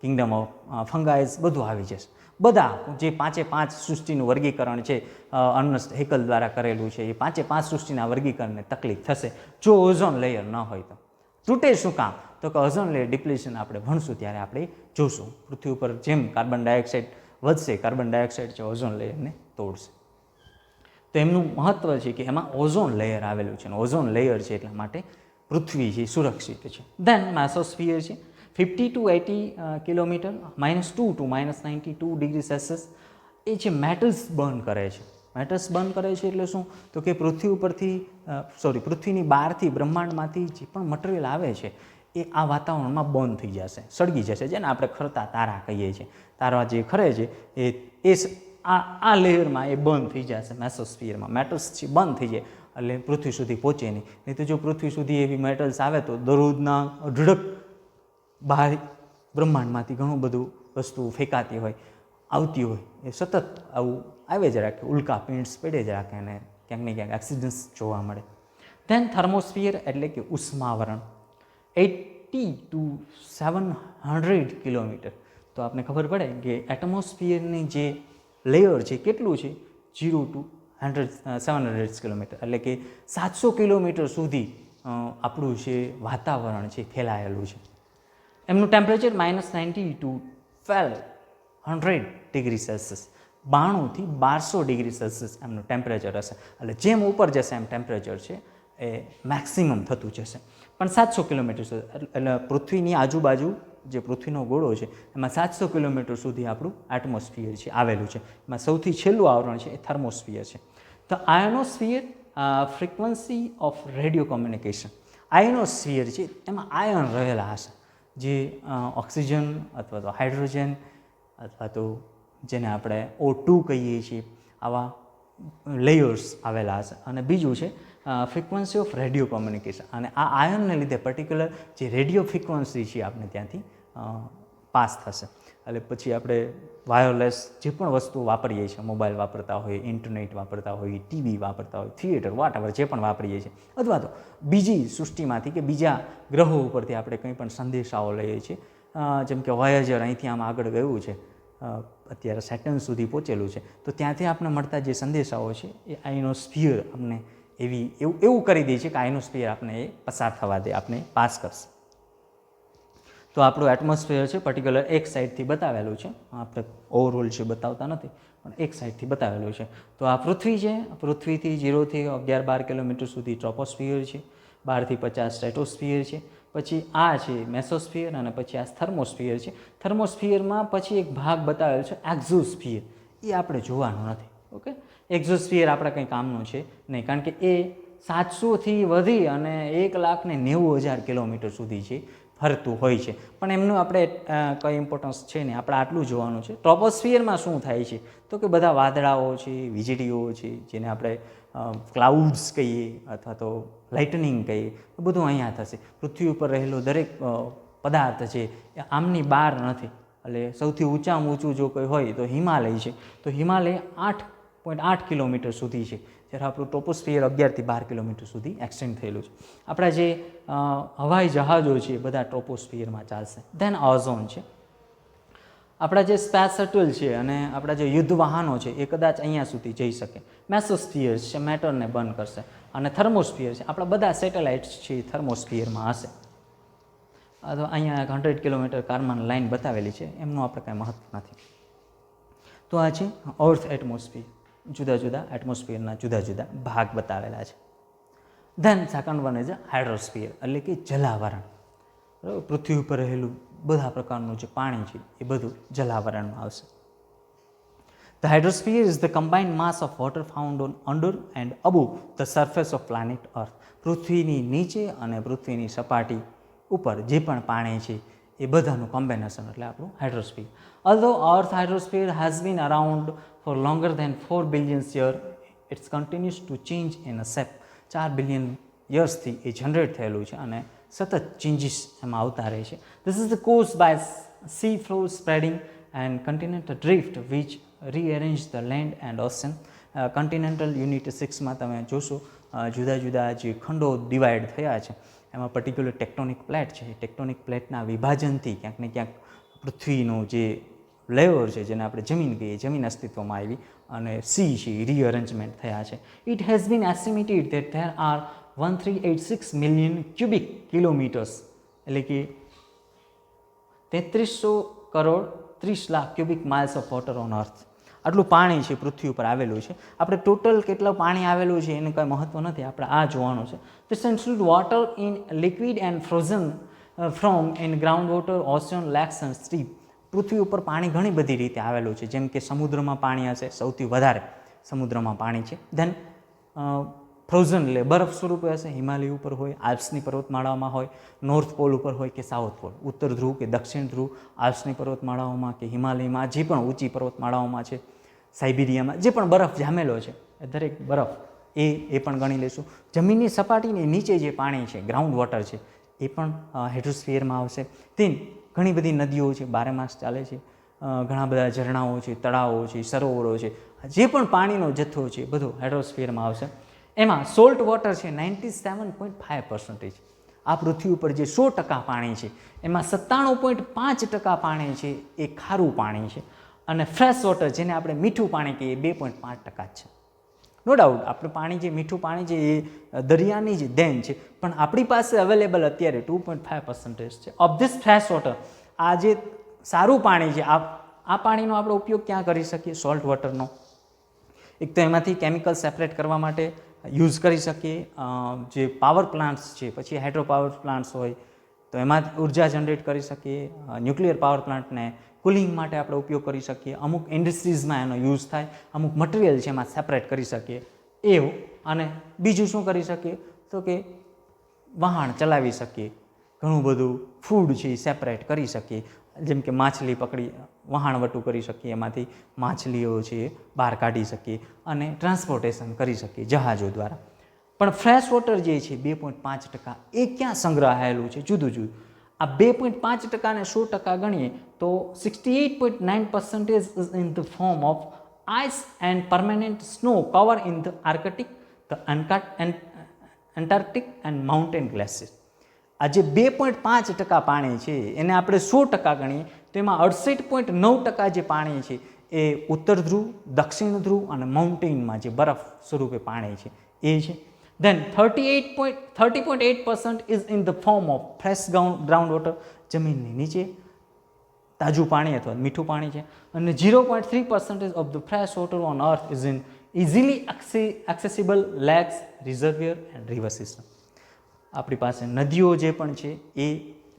kingdom of fungi બધું આવી જશે. બધા જે 5 સૃષ્ટિનું વર્ગીકરણ છે અર્નેસ્ટ હેકલ દ્વારા કરેલું છે, એ 5 સૃષ્ટિના વર્ગીકરણને તકલીફ થશે જો ઓઝોન લેયર ન હોય તો. તૂટે શું કામ? તો કે ઓઝોન લેયર ડિપ્લેશન આપણે ભણશું ત્યારે આપણે જોશું. પૃથ્વી ઉપર જેમ કાર્બન ડાયોક્સાઇડ વધશે, કાર્બન ડાયોક્સાઇડ છે ઓઝોન લેયરને તોડશે. તો એમનું મહત્ત્વ છે કે એમાં ઓઝોન લેયર આવેલું છે અને ઓઝોન લેયર છે એટલા માટે પૃથ્વી છે સુરક્ષિત છે. દેન મેસોસ્ફિયર છે 50 to 80 kilometre, -2 to -92 degree Celsius. એ જે મેટલ્સ બર્ન કરે છે. મેટલ્સ બર્ન કરે છે એટલે શું? તો કે પૃથ્વી ઉપરથી પૃથ્વીની બહારથી બ્રહ્માંડમાંથી જે પણ મટીરિયલ આવે છે એ આ વાતાવરણમાં બર્ન થઈ જશે, સળગી જશે, જેને આપણે ખરતા તારા કહીએ છીએ. તારા જે ખરે છે એ આ લેયરમાં એ બર્ન થઈ જશે. મેસોસ્ફિયરમાં મેટલ્સ છે બર્ન થઈ જાય એટલે પૃથ્વી સુધી પહોંચે નહીં તો જો પૃથ્વી સુધી એવી મેટલ્સ આવે તો દરરોજના અઢળક બહાર બ્રહ્માંડમાંથી ઘણું બધું વસ્તુ ફેંકાતી હોય, આવતી હોય, એ સતત આવું આવે જ રાખે, ઉલ્કા પિંડ્સ પડે જ રાખે અને ક્યાંક ને ક્યાંક એક્સિડન્ટ્સ જોવા મળે. ધેન થર્મોસ્ફિયર એટલે કે ઉષ્માવરણ 80 to 700 કિલોમીટર. તો આપને ખબર પડે કે એટમોસ્ફિયરની જે લેયર છે કેટલું છે 0 to 700 કિલોમીટર, એટલે કે 700 કિલોમીટર સુધી આપણું જે વાતાવરણ છે ફેલાયેલું છે. એમનું ટેમ્પરેચર -90 to 1200 ડિગ્રી સેલ્સિયસ, 92 થી 1200 ડિગ્રી સેલ્સિયસ એમનું ટેમ્પરેચર હશે. એટલે જેમ ઉપર જશે એમ ટેમ્પરેચર છે એ મેક્સિમમ થતું જશે. પણ 700 કિલોમીટર એટલે પૃથ્વીની આજુબાજુ જે પૃથ્વીનો ગોળો છે એમાં 700 કિલોમીટર સુધી આપણું એટમોસ્ફિયર છે આવેલું છે. એમાં સૌથી છેલ્લું આવરણ છે એ થર્મોસ્ફિયર છે. તો આયોનોસ્ફિયર ફ્રીક્વન્સી ઓફ રેડિયો કોમ્યુનિકેશન. આયોનોસ્ફિયર છે એમાં આયન રહેલા હશે, જે ઓક્સિજન અથવા તો હાઇડ્રોજન અથવા તો જેને આપણે O2 કહીએ છીએ, આવા લેયર્સ આવેલા હશે. અને બીજું છે ફ્રીક્વન્સી ઓફ રેડિયો કોમ્યુનિકેશન. અને આ આયનને લીધે પર્ટિક્યુલર જે રેડિયો ફ્રીક્વન્સી છે આપણે ત્યાંથી પાસ થશે. એટલે પછી આપણે વાયરલેસ જે પણ વસ્તુ વાપરીએ છીએ, મોબાઈલ વાપરતા હોઈએ, ઇન્ટરનેટ વાપરતા હોઈએ, ટીવી વાપરતા હોય, થિયેટર વોટએવર જે પણ વાપરીએ છીએ, અથવા તો બીજી સૃષ્ટિમાંથી કે બીજા ગ્રહો ઉપરથી આપણે કંઈ પણ સંદેશાઓ લઈએ છીએ, જેમ કે વોયેજર અહીંથી આમ આગળ ગયું છે, અત્યારે સેટર્ન સુધી પહોંચેલું છે, તો ત્યાંથી આપણે મળતા જે સંદેશાઓ છે એ આયનોસ્ફિયર આપણે એવું કરી દે છે કે આયનોસ્ફિયર આપણે એ પસાર થવા દે, આપણે પાસ કરશે. તો આપણું એટમોસ્ફિયર છે પર્ટિક્યુલર એક સાઈડથી બતાવેલું છે, આપણે ઓવરઓલ છે બતાવતા નથી પણ એક સાઈડથી બતાવેલું છે. તો આ પૃથ્વી છે, પૃથ્વીથી 0 થી 11-12 કિલોમીટર સુધી ટ્રોપોસ્ફિયર છે, 12 થી 50 સ્ટ્રેટોસ્ફિયર છે, પછી આ છે મેસોસ્ફિયર અને પછી આ થર્મોસ્ફિયર છે. થર્મોસ્ફિયરમાં પછી એક ભાગ બતાવેલો છે એક્ઝોસ્ફિયર, એ આપણે જોવાનું નથી. ઓકે, એક્ઝોસ્ફિયર આપણા કંઈ કામનું છે નહીં, કારણ કે એ 700થી વધી અને 1,90,000 કિલોમીટર સુધી છે ફરતું હોય છે, પણ એમનું આપણે કંઈ ઇમ્પોર્ટન્સ છે નહીં. આપણે આટલું જોવાનું છે. ટ્રોપોસ્ફિયરમાં શું થાય છે તો કે બધા વાદળાઓ છે, વીજળીઓ છે, જેને આપણે ક્લાઉડ્સ કહીએ અથવા તો લાઇટનિંગ કહીએ, એ બધું અહીંયા થશે. પૃથ્વી ઉપર રહેલો દરેક પદાર્થ છે એ આમની બહાર નથી, એટલે સૌથી ઊંચામાં ઊંચું જો કોઈ હોય તો હિમાલય છે. તો હિમાલય 8.8 કિલોમીટર સુધી છે, જ્યારે આપણું ટ્રોપોસ્ફિયર 11 થી 12 કિલોમીટર સુધી એક્સટેન્ડ થયેલું છે. આપણા જે હવાઈ જહાજો છે એ બધા ટ્રોપોસ્ફિયરમાં ચાલશે. ધેન ઓઝોન છે. આપણા જે સ્પેસ શટલ છે અને આપણા જે યુદ્ધ વાહનો છે એ કદાચ અહીંયા સુધી જઈ શકે. મેસોસ્ફિયર છે, મેટરને બંધ કરશે. અને થર્મોસ્ફિયર છે, આપણા બધા સેટેલાઇટ્સ છે એ થર્મોસ્ફિયરમાં હશે. અહીંયા 100 કિલોમીટર કાર્બન લાઇન બતાવેલી છે, એમનું આપણે કાંઈ મહત્વ નથી. તો આ છે અર્થ એટમોસ્ફિયર. જુદા જુદા એટમોસ્ફિયરના જુદા જુદા ભાગ બતાવેલા છે. ધેન સેકન્ડ વન ઇઝ હાઇડ્રોસ્ફિયર, એટલે કે જલાવરણ. બરાબર, પૃથ્વી ઉપર રહેલું બધા પ્રકારનું જે પાણી છે એ બધું જલાવરણમાં આવશે. The hydrosphere is the combined mass of water found on under and above the surface of planet Earth. પૃથ્વીની નીચે અને પૃથ્વીની સપાટી ઉપર જે પણ પાણી છે એ બધાનું કોમ્બિનેશન એટલે આપણું હાઇડ્રોસ્ફિયર. Although Earth hydrosphere has been around for longer than 4 billion years, it continues to change in a shape. 4 billion યર્સથી એ જનરેટ થયેલું છે અને સતત ચેન્જીસ એમાં આવતા રહે છે. This is caused by sea floor spreading and continental drift which rearrange the land and ocean. Continental Unit 6માં તમે જોશો જુદા જુદા જે ખંડો ડિવાઈડ થયા છે એમાં પર્ટિક્યુલર ટેક્ટોનિક પ્લેટ છે. ટેક્ટોનિક પ્લેટના વિભાજનથી ક્યાંક ને ક્યાંક પૃથ્વીનું જે લેયર છે જેને આપણે જમીન કહીએ, જમીન અસ્તિત્વમાં આવી અને સી છે રીઅરેન્જમેન્ટ થયા છે. It has been estimated that there are 1386 million cubic kilometres, એટલે કે 3300 crore 30 lakh cubic miles of water on અર્થ. આટલું પાણી છે પૃથ્વી ઉપર આવેલું છે. આપણે ટોટલ કેટલું પાણી આવેલું છે એનું કંઈ મહત્વ નથી, આપણે આ જોવાનું છે. This includes water in liquid and frozen from in ground water, ocean, lakes and stream. પૃથ્વી ઉપર પાણી ઘણી બધી રીતે આવેલું છે, જેમ કે સમુદ્રમાં પાણી હશે, સૌથી વધારે સમુદ્રમાં પાણી છે. ધેન ફ્રોઝન એટલે બરફ સ્વરૂપે હશે, હિમાલય ઉપર હોય, આલ્પ્સની પર્વતમાળાઓમાં હોય, નોર્થ પોલ ઉપર હોય કે સાઉથ પોલ, ઉત્તર ધ્રુવ કે દક્ષિણ ધ્રુવ, આલ્પ્સની પર્વતમાળાઓમાં કે હિમાલયમાં જે પણ ઊંચી પર્વતમાળાઓમાં છે, સાઇબિરિયામાં જે પણ બરફ જામેલો છે એ દરેક બરફ એ પણ ગણી લઈશું. જમીનની સપાટીની નીચે જે પાણી છે, ગ્રાઉન્ડ વોટર છે, એ પણ હાઇડ્રોસ્ફિયરમાં આવશે. તેમ ઘણી બધી નદીઓ છે, 12 માસ ચાલે છે, ઘણા બધા ઝરણાઓ છે, તળાવો છે, સરોવરો છે, જે પણ પાણીનો જથ્થો છે બધો હાઇડ્રોસ્ફિયરમાં આવશે. એમાં સોલ્ટ વોટર છે 97.5%. આ પૃથ્વી ઉપર જે 100% પાણી છે એમાં 97.5% પાણી છે એ ખારું પાણી છે અને ફ્રેશ વોટર જેને આપણે મીઠું પાણી કહીએ 2.5% છે. નો ડાઉટ આપણે પાણી જે મીઠું પાણી છે એ દરિયાની જ દેન છે, પણ આપણી પાસે અવેલેબલ અત્યારે 2.5% છે. ઓફ ધીસ ફ્રેશ વોટર, આ જે સારું પાણી છે આ પાણીનો આપણે ઉપયોગ ક્યાં કરી શકીએ? સોલ્ટ વોટરનો. એક તો એમાંથી કેમિકલ સેપરેટ કરવા માટે યુઝ કરી શકીએ, જે પાવર પ્લાન્ટ્સ છે, પછી હાઇડ્રો પાવર પ્લાન્ટ્સ હોય તો એમાં ઉર્જા જનરેટ કરી શકીએ, ન્યુક્લિયર પાવર પ્લાન્ટને કુલિંગ માટે આપણે ઉપયોગ કરી શકીએ, અમુક ઇન્ડસ્ટ્રીઝમાં એનો યુઝ થાય, અમુક મટીરિયલ છે એમાં સેપરેટ કરી શકીએ એવું. અને બીજું શું કરી શકીએ તો કે વહાણ ચલાવી શકીએ, ઘણું બધું ફૂડ છે એ સેપરેટ કરી શકીએ, જેમ કે માછલી પકડી વહાણવટું કરી શકીએ, એમાંથી માછલીઓ છે બહાર કાઢી શકીએ અને ટ્રાન્સપોર્ટેશન કરી શકીએ જહાજો દ્વારા. પણ ફ્રેશ વોટર જે છે 2.5% એ ક્યાં સંગ્રહાયેલું છે? જુદું જુદું. આ 2.5% ને 100% ગણીએ તો 68.9% is in the form of ice and permanent snow cover in the Arctic, the Antarctic and mountain glaciers. આ જે 2.5% પાણી છે એને આપણે 100% ગણીએ તો એમાં 68.9% જે પાણી છે એ ઉત્તર ધ્રુવ, દક્ષિણ ધ્રુવ અને માઉન્ટેનમાં જે બરફ સ્વરૂપે પાણી છે એ છે. Then 30.8% is in the form of fresh ground water, જમીનની નીચે તાજું પાણી અથવા મીઠું પાણી છે. અને 0.3% of the fresh water on earth is in easily accessible lakes, reservoir and river system. આપણી પાસે નદીઓ જે પણ છે એ,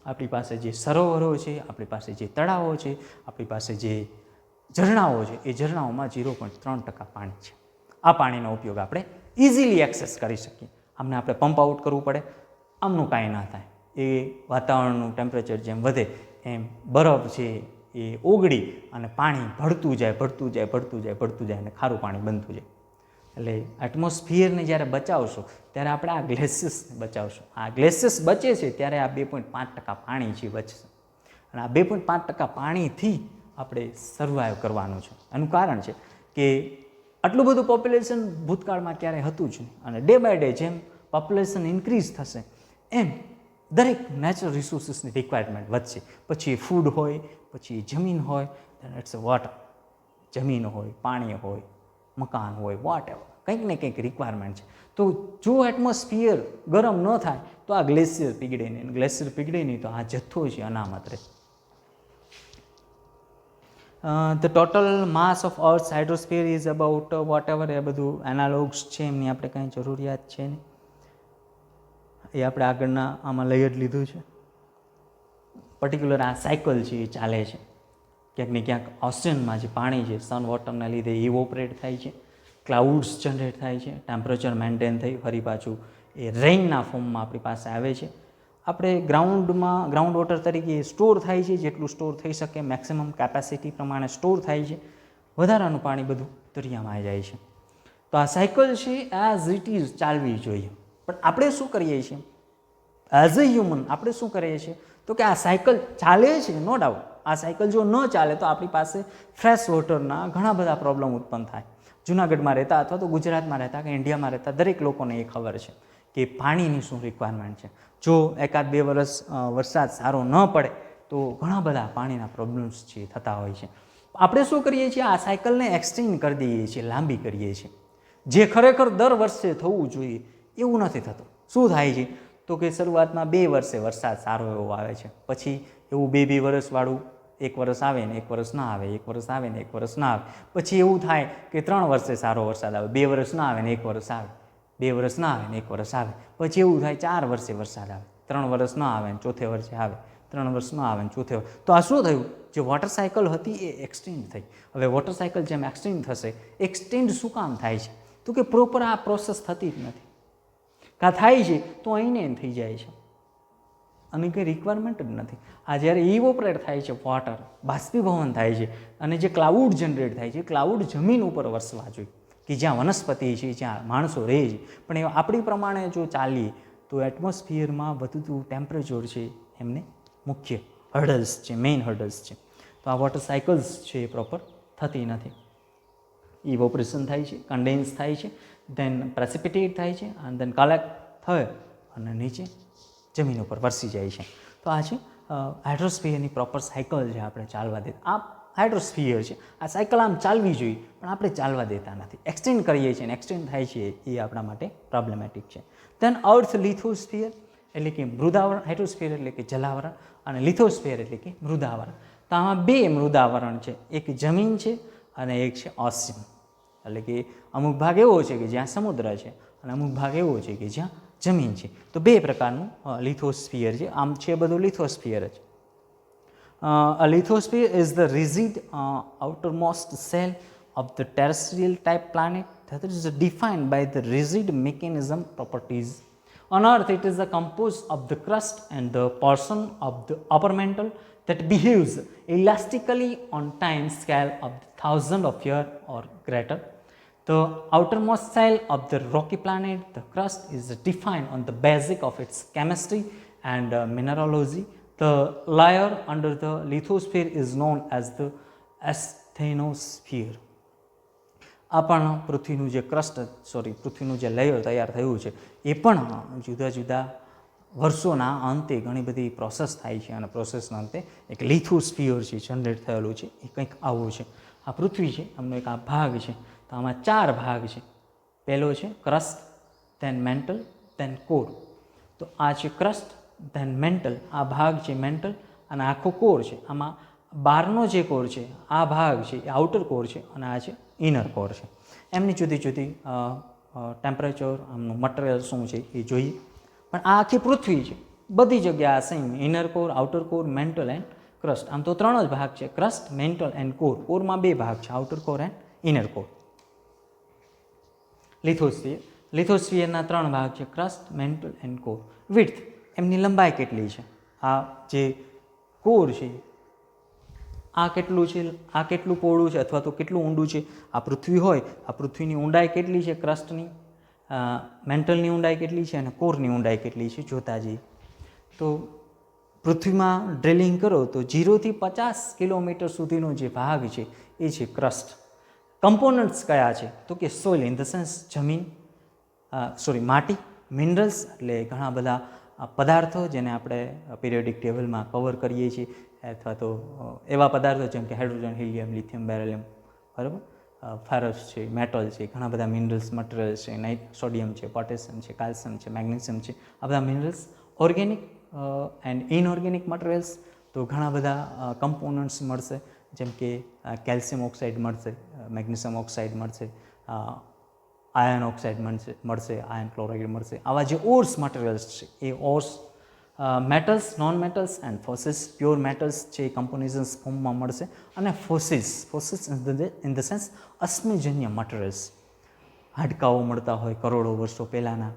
આપણી પાસે જે સરોવરો છે, આપણી પાસે જે તળાવો છે, આપણી પાસે જે ઝરણાઓ છે એ ઝરણાઓમાં 0.3% પાણી છે. આ પાણીનો ઉપયોગ આપણે ઇઝીલી એક્સેસ કરી શકીએ. આમને આપણે પંપ આઉટ કરવું પડે, આમનું કાંઈ ના થાય. એ વાતાવરણનું ટેમ્પરેચર જેમ વધે એમ બરફ છે એ ઓગળી અને પાણી ભળતું જાય અને ખારું પાણી બનતું જાય. એટલે એટમોસ્ફિયરને જ્યારે બચાવશો ત્યારે આપણે આ ગ્લેસિયસને બચાવશું. આ ગ્લેસિયસ બચે છે ત્યારે આ 2.5% પાણી છે બચશે. અને આ 2.5% પાણીથી આપણે સર્વાઈવ કરવાનું છે. એનું કારણ છે કે આટલું બધું પોપ્યુલેશન ભૂતકાળમાં ક્યારેય હતું જ નહીં, અને ડે બાય ડે જેમ પોપ્યુલેશન ઇન્ક્રીઝ થશે એમ દરેક નેચરલ રિસોર્સિસની રિક્વાયરમેન્ટ વધશે. પછી ફૂડ હોય, પછી જમીન હોય, દેન ઇટ્સ અ વોટર. જમીન હોય, પાણી હોય, મકાન હોય, વોટ એવર, કંઈક ને કંઈક રિક્વાયરમેન્ટ છે. તો જો એટમોસ્ફિયર ગરમ ન થાય તો આ ગ્લેશિયર પીગળે નહીં, ગ્લેશિયર પીગળે નહીં તો આ જથ્થો છે અનામત રહે. The total mass of Earth's hydrosphere is about whatever, એ બધું એનાલોગ્સ છે, એમની આપણે કંઈ જરૂરિયાત છે નહીં, એ આપણે આગળના આમાં લઈ જ લીધું છે. પર્ટિક્યુલર આ સાયકલ છે એ ચાલે છે. ક્યાંક ને ક્યાંક ઓશનમાં જે પાણી છે સન વોટરના લીધે ઇવોપરેટ થાય છે, ક્લાઉડ્સ જનરેટ થાય છે, ટેમ્પરેચર મેન્ટેન થઈ ફરી પાછું એ રેઇનના ફોર્મમાં આપણી પાસે આવે છે. આપણે ગ્રાઉન્ડ વોટર તરીકે સ્ટોર થાય છે, જેટલું સ્ટોર થઈ શકે મેક્સિમમ કેપેસિટી પ્રમાણે સ્ટોર થાય છે. વધારાનું પાણી બધું દરિયામાં જાય છે. તો આ સાયકલ છે એઝ ઇટ ઇઝ ચાલવી જોઈએ. પણ આપણે શું કરીએ છીએ એઝ અ હ્યુમન, આપણે શું કરીએ છીએ તો કે આ સાયકલ ચાલે છે, નો ડાઉટ. આ સાયકલ જો ન ચાલે તો આપણી પાસે ફ્રેશ વોટરના ઘણા બધા પ્રોબ્લેમ ઉત્પન્ન થાય. જૂનાગઢમાં રહેતા અથવા તો ગુજરાતમાં રહેતા કે ઇન્ડિયામાં રહેતા દરેક લોકોને એ ખબર છે કે પાણીની શું રિક્વાયરમેન્ટ છે. જો 1-2 વર્ષ વરસાદ સારો ન પડે તો ઘણા બધા પાણીના પ્રોબ્લેમ્સ છે થતા હોય છે. આપણે શું કરીએ છીએ, આ સાયકલને એક્સટેન્ડ કરી દઈએ છીએ, લાંબી કરીએ છીએ, જે ખરેખર દર વર્ષે થવું જોઈએ એવું નથી થતું. શું થાય છે તો કે શરૂઆતમાં 2 વર્ષે વરસાદ સારો એવો આવે છે, પછી એવું 2 વર્ષવાળું 1 વર્ષ આવે ને 1 વર્ષ ના આવે, 1 વર્ષ આવે ને 1 વર્ષ ના આવે. પછી એવું થાય કે 3 વર્ષે સારો વરસાદ આવે, 2 વર્ષ ના આવે ને 1 વર્ષ આવે, 2 વર્ષ ના આવે ને 1 વર્ષ આવે. પછી એવું થાય 4 વર્ષે વરસાદ આવે, 3 વર્ષ ના આવે ને 4થે વર્ષે આવે, 3 વર્ષ ના આવે ને 4થે વર્ષે. તો આ શું થયું, જે વોટર સાયકલ હતી એ એક્સટેન્ડ થઈ. હવે વોટર સાયકલ જેમ એક્સટેન્ડ થશે, એક્સટેન્ડ શું કામ થાય છે તો કે પ્રોપર આ પ્રોસેસ થતી જ નથી. કાં થાય છે તો અહીંને થઈ જાય છે અને કંઈ રિક્વાયરમેન્ટ જ નથી. આ જ્યારે ઇવોપરેટ થાય છે વોટર, બાષ્પીભવન થાય છે અને જે ક્લાઉડ જનરેટ થાય છે, ક્લાઉડ જમીન ઉપર વરસવા જોઈએ કે જ્યાં વનસ્પતિ છે, જ્યાં માણસો રહે છે. પણ એ આપણી પ્રમાણે જો ચાલીએ તો એટમોસ્ફિયરમાં વધતું ટેમ્પરેચર છે એમને મુખ્ય હર્ડલ્સ છે, મેઇન હર્ડલ્સ છે. તો આ વોટર સાયકલ્સ છે એ પ્રોપર થતી નથી. ઇવોપરેશન થાય છે, કન્ડેન્સ થાય છે, દેન પ્રેસિપિટેટ થાય છે અને દેન કલેક્ટ થાય અને નીચે જમીન ઉપર વરસી જાય છે. તો આ છે હાઇડ્રોસ્ફિયરની પ્રોપર સાયકલ છે, આપણે ચાલવા દે. આ હાઇડ્રોસ્ફિયર છે, આ સાયકલ આમ ચાલવી જોઈએ પણ આપણે ચાલવા દેતા નથી, એક્સટેન્ડ કરીએ છીએ અને એક્સટેન્ડ થાય છે એ આપણા માટે પ્રોબ્લેમેટિક છે. દેન અર્થ લિથોસ્ફિયર એટલે કે મૃદાવરણ, હાઇડ્રોસ્ફિયર એટલે કે જલાવરણ અને લિથોસ્ફિયર એટલે કે મૃદાવરણ. તો આમાં 2 મૃદાવરણ છે, એક જમીન છે અને એક છે ઓશિયન. એટલે કે અમુક ભાગ એવો છે કે જ્યાં સમુદ્ર છે અને અમુક ભાગ એવો છે કે જ્યાં જમીન છે. તો 2 પ્રકારનું લિથોસ્ફિયર છે. આમ છે બધું લિથોસ્ફિયર જ. A lithosphere is the rigid outermost shell of the terrestrial type planet that is defined by the rigid mechanism properties. On Earth, it is composed of the crust and the portion of the upper mantle that behaves elastically on time scale of thousands of years or greater. The outermost shell of the rocky planet, the crust, is defined on the basis of its chemistry and mineralogy. The layer under the lithosphere is known as the asthenosphere. આ પણ પૃથ્વીનું જે પૃથ્વીનું જે લેયર તૈયાર થયું છે એ પણ જુદા જુદા વર્ષોના અંતે ઘણી બધી પ્રોસેસ થાય છે અને પ્રોસેસના અંતે એક લિથોસ્ફિયર છે જનરેટ થયેલું છે. એ કંઈક આવું છે. આ પૃથ્વી છે, એમનો એક આ ભાગ છે. તો આમાં 4 ભાગ છે. પહેલો છે crust, then mantle, then core. તો આ છે ક્રસ્ટ, ધેન મેન્ટલ, આ ભાગ છે મેન્ટલ અને આખો કોર છે. આમાં બહારનો જે કોર છે આ ભાગ છે એ આઉટર કોર છે અને આ છે ઇનર કોર છે. એમની જુદી જુદી ટેમ્પરેચર, આમનું મટીરિયલ શું છે એ જોઈએ. પણ આ આખી પૃથ્વી છે, બધી જગ્યા same, inner core, outer core, mantle and crust. આમ તો 3 જ ભાગ છે, ક્રસ્ટ, મેન્ટલ એન્ડ કોર. કોરમાં 2 ભાગ છે, outer core and inner core. લિથોસ્ફિયરના 3 ભાગ છે, crust, mantle and core. Width, એમની લંબાઈ કેટલી છે, આ જે કોર છે આ કેટલું છે, આ કેટલું પહોળું છે અથવા તો કેટલું ઊંડું છે. આ પૃથ્વી હોય, આ પૃથ્વીની ઊંડાઈ કેટલી છે, ક્રસ્ટની, મેન્ટલની ઊંડાઈ કેટલી છે અને કોરની ઊંડાઈ કેટલી છે જોતા જઈએ. તો પૃથ્વીમાં ડ્રિલિંગ કરો તો 0 થી 50 કિલોમીટર સુધીનો જે ભાગ છે એ છે ક્રસ્ટ. કમ્પોનન્ટ્સ કયા છે તો કે સોઇલ ઇન ધ સેન્સ જમીન, માટી, મિનરલ્સ એટલે ઘણા બધા પદાર્થો જેને આપણે પિરિયોડિક ટેબલમાં કવર કરીએ છીએ, અથવા તો એવા પદાર્થો જેમ કે હાઇડ્રોજન, હિલિયમ, લિથિયમ, બેરિલિયમ, બરાબર, ફેરસ છે, મેટલ છે, ઘણા બધા મિનરલ્સ, મટીરિયલ્સ છે, સોડિયમ છે, પોટેશિયમ છે, કેલ્શિયમ છે, મેગ્નેશિયમ છે, આ બધા minerals. Organic and inorganic materials તો ઘણા બધા કમ્પોનન્ટ્સ મળશે, જેમ કે કેલ્શિયમ ઓક્સાઇડ મળશે, મેગ્નેશિયમ ઓક્સાઇડ મળશે, આયર્ન ઓક્સાઇડ મળશે, આયર્ન ક્લોરાઇડ મળશે. આવા જે ઓર્સ મટીરિયલ્સ છે એ ores, metals, non metals and fossils, pure metals છે એ કમ્પોઝિશન્સ ફોર્મમાં મળશે. અને ફોસિલ્સ ઇન ધ સેન્સ અશ્મિજન્ય મટીરિયલ્સ, હાડકાઓ મળતા હોય કરોડો વર્ષો પહેલાંના,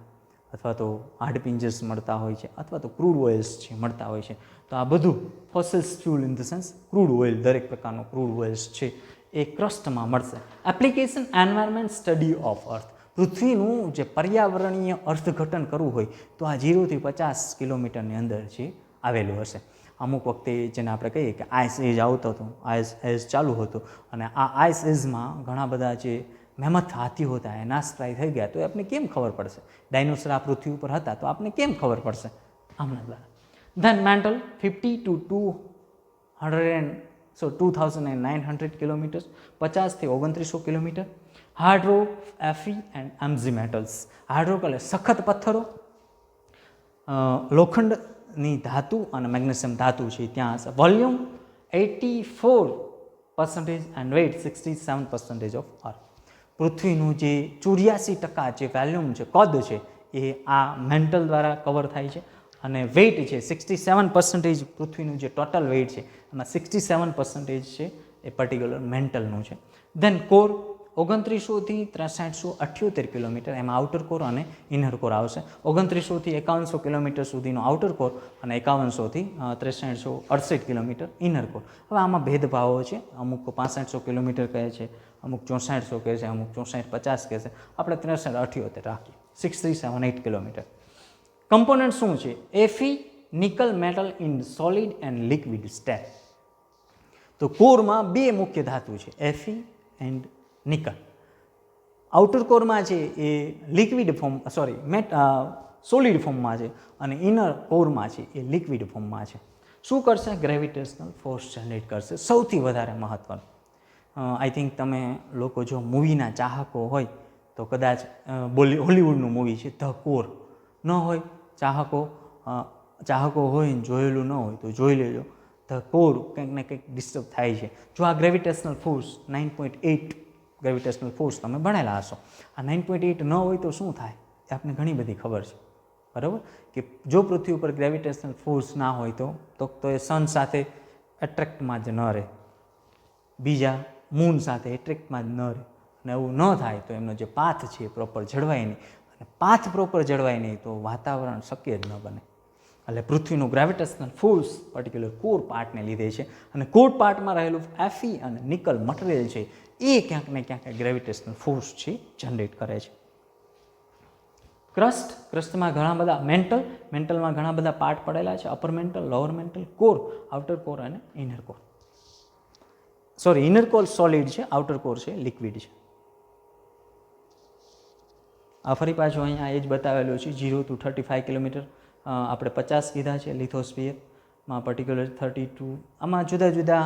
અથવા તો હાડપિંજર્સ મળતા હોય છે, અથવા તો ક્રૂડ ઓઇલ્સ છે મળતા હોય છે. તો આ બધું fossils fuel in the sense crude oil, દરેક પ્રકારનો ક્રૂડ ઓઇલ્સ છે એ ક્રસ્ટમાં મળશે. Application environment study of Earth, પૃથ્વીનું જે પર્યાવરણીય અર્થઘટન કરવું હોય તો આ 0 થી 50 કિલોમીટરની અંદર છે આવેલું હશે. અમુક વખતે જેને આપણે કહીએ કે આઈસ એજ આવતો હતો, આઈસ એજ ચાલુ હતો, અને આ આઈસ એજમાં ઘણા બધા જે મેમથ હાથીઓ હતા એ નાશપ્રાય થઈ ગયા, તો એ આપણે કેમ ખબર પડશે? ડાયનોસર આ પૃથ્વી ઉપર હતા તો આપણે કેમ ખબર પડશે? આમના દ્વારા. ધેન મેન્ટલ 50 to 2900 કિલોમીટર, 50 થી 2900 kilometre. Hard rock, Fe and Mg metals. Hard rock એટલે સખત પથ્થરો, લોખંડની ધાતુ અને મેગ્નેશિયમ ધાતુ છે ત્યાં હશે. Volume 84% and weight 67% of Earth. પૃથ્વીનું જે 84% જે વેલ્યુમ છે, કદ છે, એ આ મેન્ટલ દ્વારા કવર થાય છે. અને વેઇટ છે 67%, પૃથ્વીનું જે ટોટલ વેઇટ છે એમાં 67% છે એ પર્ટિક્યુલર મેન્ટલનું છે. ધેન કોર 2900 થી 6378 કિલોમીટર, એમાં આઉટર કોર અને ઇનર કોર આવશે. 2900 થી 5100 કિલોમીટર સુધીનો આઉટર કોર અને 5100 થી 6368 કિલોમીટર ઇનર કોર. હવે આમાં ભેદભાવો છે, અમુક 6500 કિલોમીટર કહે છે, અમુક 6400 કહે છે, અમુક 6450 કહે છે, આપણે 6378 રાખીએ, 6378 કિલોમીટર. કમ્પોનન્ટ શું છે? Fe, nickel metal in solid and liquid state. તો કોરમાં બે મુખ્ય ધાતુ છે, એફી એન્ડ નિકલ. આઉટર કોરમાં છે એ લિક્વિડ ફોર્મ, સોલિડ ફોર્મમાં છે, અને ઇનર કોરમાં છે એ લિક્વિડ ફોર્મમાં છે. શું કરશે? ગ્રેવિટેશનલ ફોર્સ જનરેટ કરશે, સૌથી વધારે મહત્વનું. આઈ થિંક તમે લોકો જો મૂવીના ચાહકો હોય તો કદાચ હોલિવૂડનું મૂવી છે ધ કોર, ન હોય ચાહકો હોય ને જોયેલું ન હોય તો જોઈ લેજો. ધ કોર કંઈક ને કંઈક ડિસ્ટર્બ થાય છે. જો આ ગ્રેવિટેશનલ ફોર્સ 9.8 ગ્રેવિટેશનલ ફોર્સ તમે ભણેલા હશો, આ 9.8 ન હોય તો શું થાય એ આપને ઘણી બધી ખબર છે, બરાબર, કે જો પૃથ્વી ઉપર ગ્રેવિટેશનલ ફોર્સ ના હોય તો એ સન સાથે એટ્રેક્ટમાં જ ન રહે, બીજા મૂન સાથે એટ્રેક્ટમાં જ ન રહે, અને એવું ન થાય તો એમનો જે પાથ છે એ પ્રોપર જળવાય નહીં, અને પાથ પ્રોપર જળવાય નહીં તો વાતાવરણ શક્ય જ ન બને. એટલે પૃથ્વીનું ગ્રેવિટેશનલ ફોર્સ પર્ટિક્યુલર કોર પાર્ટને લીધે છે, અને કોર પાર્ટમાં રહેલું એફી અને નિકલ મટીરિયલ છે એ ક્યાંક ને ક્યાંક ગ્રેવિટેશનલ ફોર્સ છે જનરેટ કરે છે. ક્રસ્ટમાં ઘણા બધા મેન્ટલમાં ઘણા બધા પાર્ટ પડેલા છે, upper mantle, lower mantle, core, outer core અને inner core. Inner core solid છે, આઉટર કોર છે લિક્વિડ છે. આ ફરી પાછું અહીંયા એ જ બતાવેલું છે, 0 to 35 કિલોમીટર. આપણે 50 કીધા છે લિથોસ્ફિયરમાં, પર્ટિક્યુલર 32, આમાં જુદા જુદા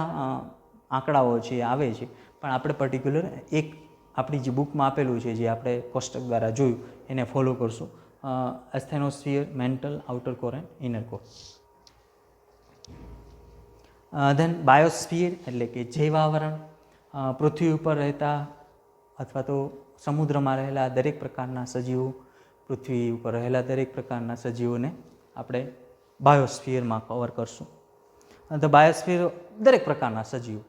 આંકડાઓ છે આવે છે, પણ આપણે પર્ટિક્યુલર એક આપણી જે બુકમાં આપેલું છે, જે આપણે કોષ્ટક દ્વારા જોયું એને ફોલો કરશું. Asthenosphere, mantle, outer core and inner core. Then biosphere એટલે કે જૈવાવરણ, પૃથ્વી ઉપર રહેતા અથવા તો સમુદ્રમાં રહેલા દરેક પ્રકારના સજીવો, પૃથ્વી ઉપર રહેલા દરેક પ્રકારના સજીવોને આપણે બાયોસ્ફિયરમાં કવર કરશું. તો બાયોસ્ફિયર દરેક પ્રકારના સજીવો,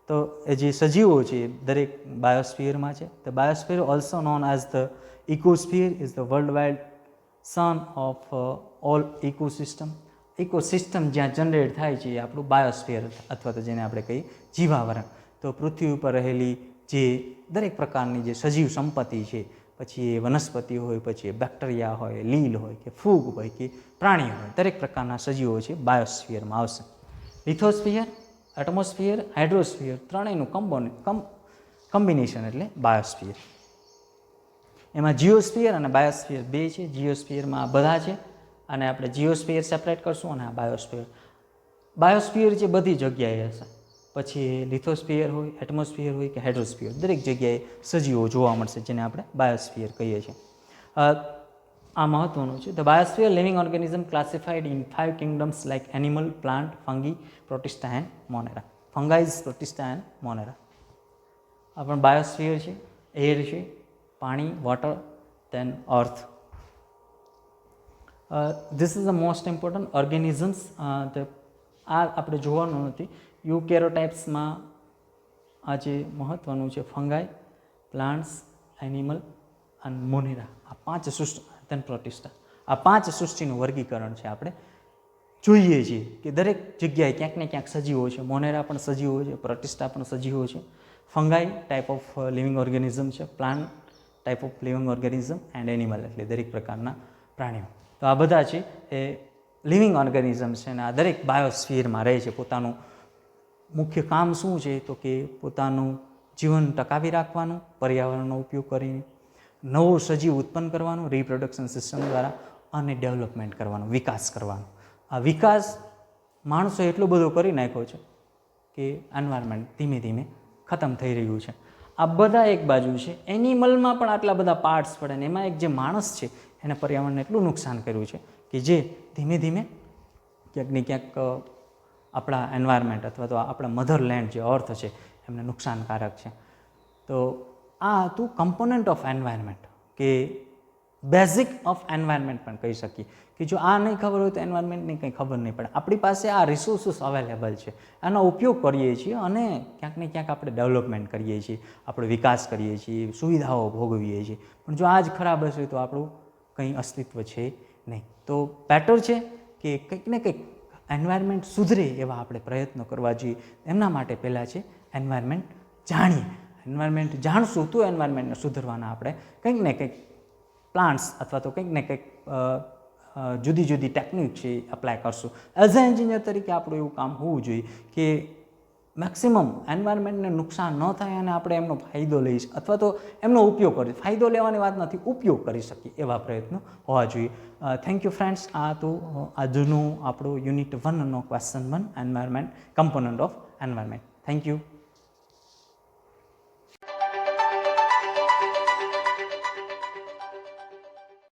તો એ જે સજીવો છે દરેક બાયોસ્ફિયરમાં છે. The biosphere also known as the ecosphere is the world wide sum of all ecosystem. Ecosystem જ્યાં જનરેટ થાય છે એ આપણું બાયોસ્ફિયર, અથવા તો જેને આપણે કહીએ જીવાવરણ. તો પૃથ્વી ઉપર રહેલી જે દરેક પ્રકારની જે સજીવ સંપત્તિ છે, પછી એ વનસ્પતિ હોય, પછી એ બેક્ટેરિયા હોય, લીલ હોય કે ફૂગ હોય કે પ્રાણીઓ હોય, દરેક પ્રકારના સજીવો છે બાયોસ્ફિયરમાં આવશે. લિથોસ્ફિયર, એટમોસ્ફિયર, હાઇડ્રોસ્ફિયર ત્રણેયનું કમ્બિનેશન એટલે બાયોસ્ફિયર. એમાં જીઓસ્ફિયર અને બાયોસ્ફિયર બે છે. જીઓસ્ફિયરમાં બધા છે અને આપણે જીઓસ્ફિયર સેપરેટ કરશું અને આ બાયોસ્ફિયર. બાયોસ્ફિયર જે બધી જગ્યાએ હશે. પછી લિથોસ્ફિયર હોય, એટમોસ્ફિયર હોય કે હાઇડ્રોસ્ફિયર, દરેક જગ્યાએ સજીવો જોવા મળશે, જેને આપણે બાયોસ્ફિયર કહીએ છીએ. આ મહત્વનું છે. The biosphere living organism classified in 5 kingdoms like animal, plant, fungi, protista and monera. Fungi, protista and monera. આ પણ બાયોસ્ફિયર છે. એર છે, પાણી, water, then earth. This is the most important organisms. આ આપણે જોવાનું નથી. યુકેરોટાઇપ્સમાં આ જે મહત્વનું છે ફંગાઈ, પ્લાન્ટ્સ, એનિમલ અને મોનેરા, આ 5 સૃષ્ટિ, દેન પ્રોટિસ્ટા, આ 5 સૃષ્ટિનું વર્ગીકરણ છે. આપણે જોઈએ છીએ કે દરેક જગ્યાએ ક્યાંક ને ક્યાંક સજીવો છે. મોનેરા પણ સજીવો છે, પ્રોટિસ્ટા પણ સજીવો છે. ફંગાઈ ટાઈપ ઓફ લિવિંગ ઓર્ગેનિઝમ છે, plant type of living organism and animal એટલે દરેક પ્રકારના પ્રાણીઓ. તો આ બધા છે એ લિવિંગ ઓર્ગેનિઝમ છે અને આ દરેક બાયોસ્ફિયરમાં રહે છે. પોતાનું મુખ્ય કામ શું છે તો કે પોતાનું જીવન ટકાવી રાખવાનું, પર્યાવરણનો ઉપયોગ કરીને નવો સજીવ ઉત્પન્ન કરવાનું રિપ્રોડક્શન સિસ્ટમ દ્વારા અને ડેવલપમેન્ટ કરવાનું, વિકાસ કરવાનો. આ વિકાસ માણસો એટલો બધો કરી નાખ્યો છે કે એન્વાયરમેન્ટ ધીમે ધીમે ખતમ થઈ રહ્યું છે. આ બધા એક બાજુ છે. એનિમલમાં પણ આટલા બધા પાર્ટ્સ પડે ને એમાં એક જે માણસ છે એને પર્યાવરણને એટલું નુકસાન કર્યું છે કે જે ધીમે ધીમે ક્યાંક ને ક્યાંક આપણા એન્વાયરમેન્ટ અથવા તો આપણા મધરલેન્ડ જે અર્થ છે એમને નુકસાનકારક છે. તો આ હતું કમ્પોનન્ટ ઓફ એન્વાયરમેન્ટ કે બેઝિક ઓફ એન્વાયરમેન્ટ પણ કહી શકીએ કે જો આ નહીં ખબર હોય તો એન્વાયરમેન્ટની કંઈ ખબર નહીં પડે. આપણી પાસે આ રિસોર્સિસ અવેલેબલ છે, એનો ઉપયોગ કરીએ છીએ અને ક્યાંક ને ક્યાંક આપણે ડેવલપમેન્ટ કરીએ છીએ, આપણે વિકાસ કરીએ છીએ, સુવિધાઓ ભોગવીએ છીએ. પણ જો આ જ ખરાબ હશે તો આપણું કંઈ અસ્તિત્વ છે નહીં. તો બેટર છે કે કંઈક ને કંઈક એન્વાયરમેન્ટ સુધરે એવા આપણે પ્રયત્નો કરવા જોઈએ. એમના માટે પહેલાં છે એન્વાયરમેન્ટ જાણીએ. એન્વાયરમેન્ટ જાણશું તો એન્વાયરમેન્ટને સુધરવાના આપણે કંઈક ને કંઈક પ્લાન્ટ્સ અથવા તો કંઈક ને કંઈક જુદી જુદી ટેકનિક છે એપ્લાય કરશું. એઝ અ એન્જિનિયર તરીકે આપણું એવું કામ હોવું જોઈએ કે મેક્સિમમ એન્વાયરમેન્ટને નુકસાન ન થાય અને આપણે એમનો ફાયદો લઈ અથવા તો એમનો ઉપયોગ કરીએ. ફાયદો લેવાની વાત નથી, ઉપયોગ કરી શકીએ એવા પ્રયત્નો હોવા જોઈએ. Thank you friends. આ તો આજનું આપણું યુનિટ 1નો question 1 environment, component of environment. Thank you.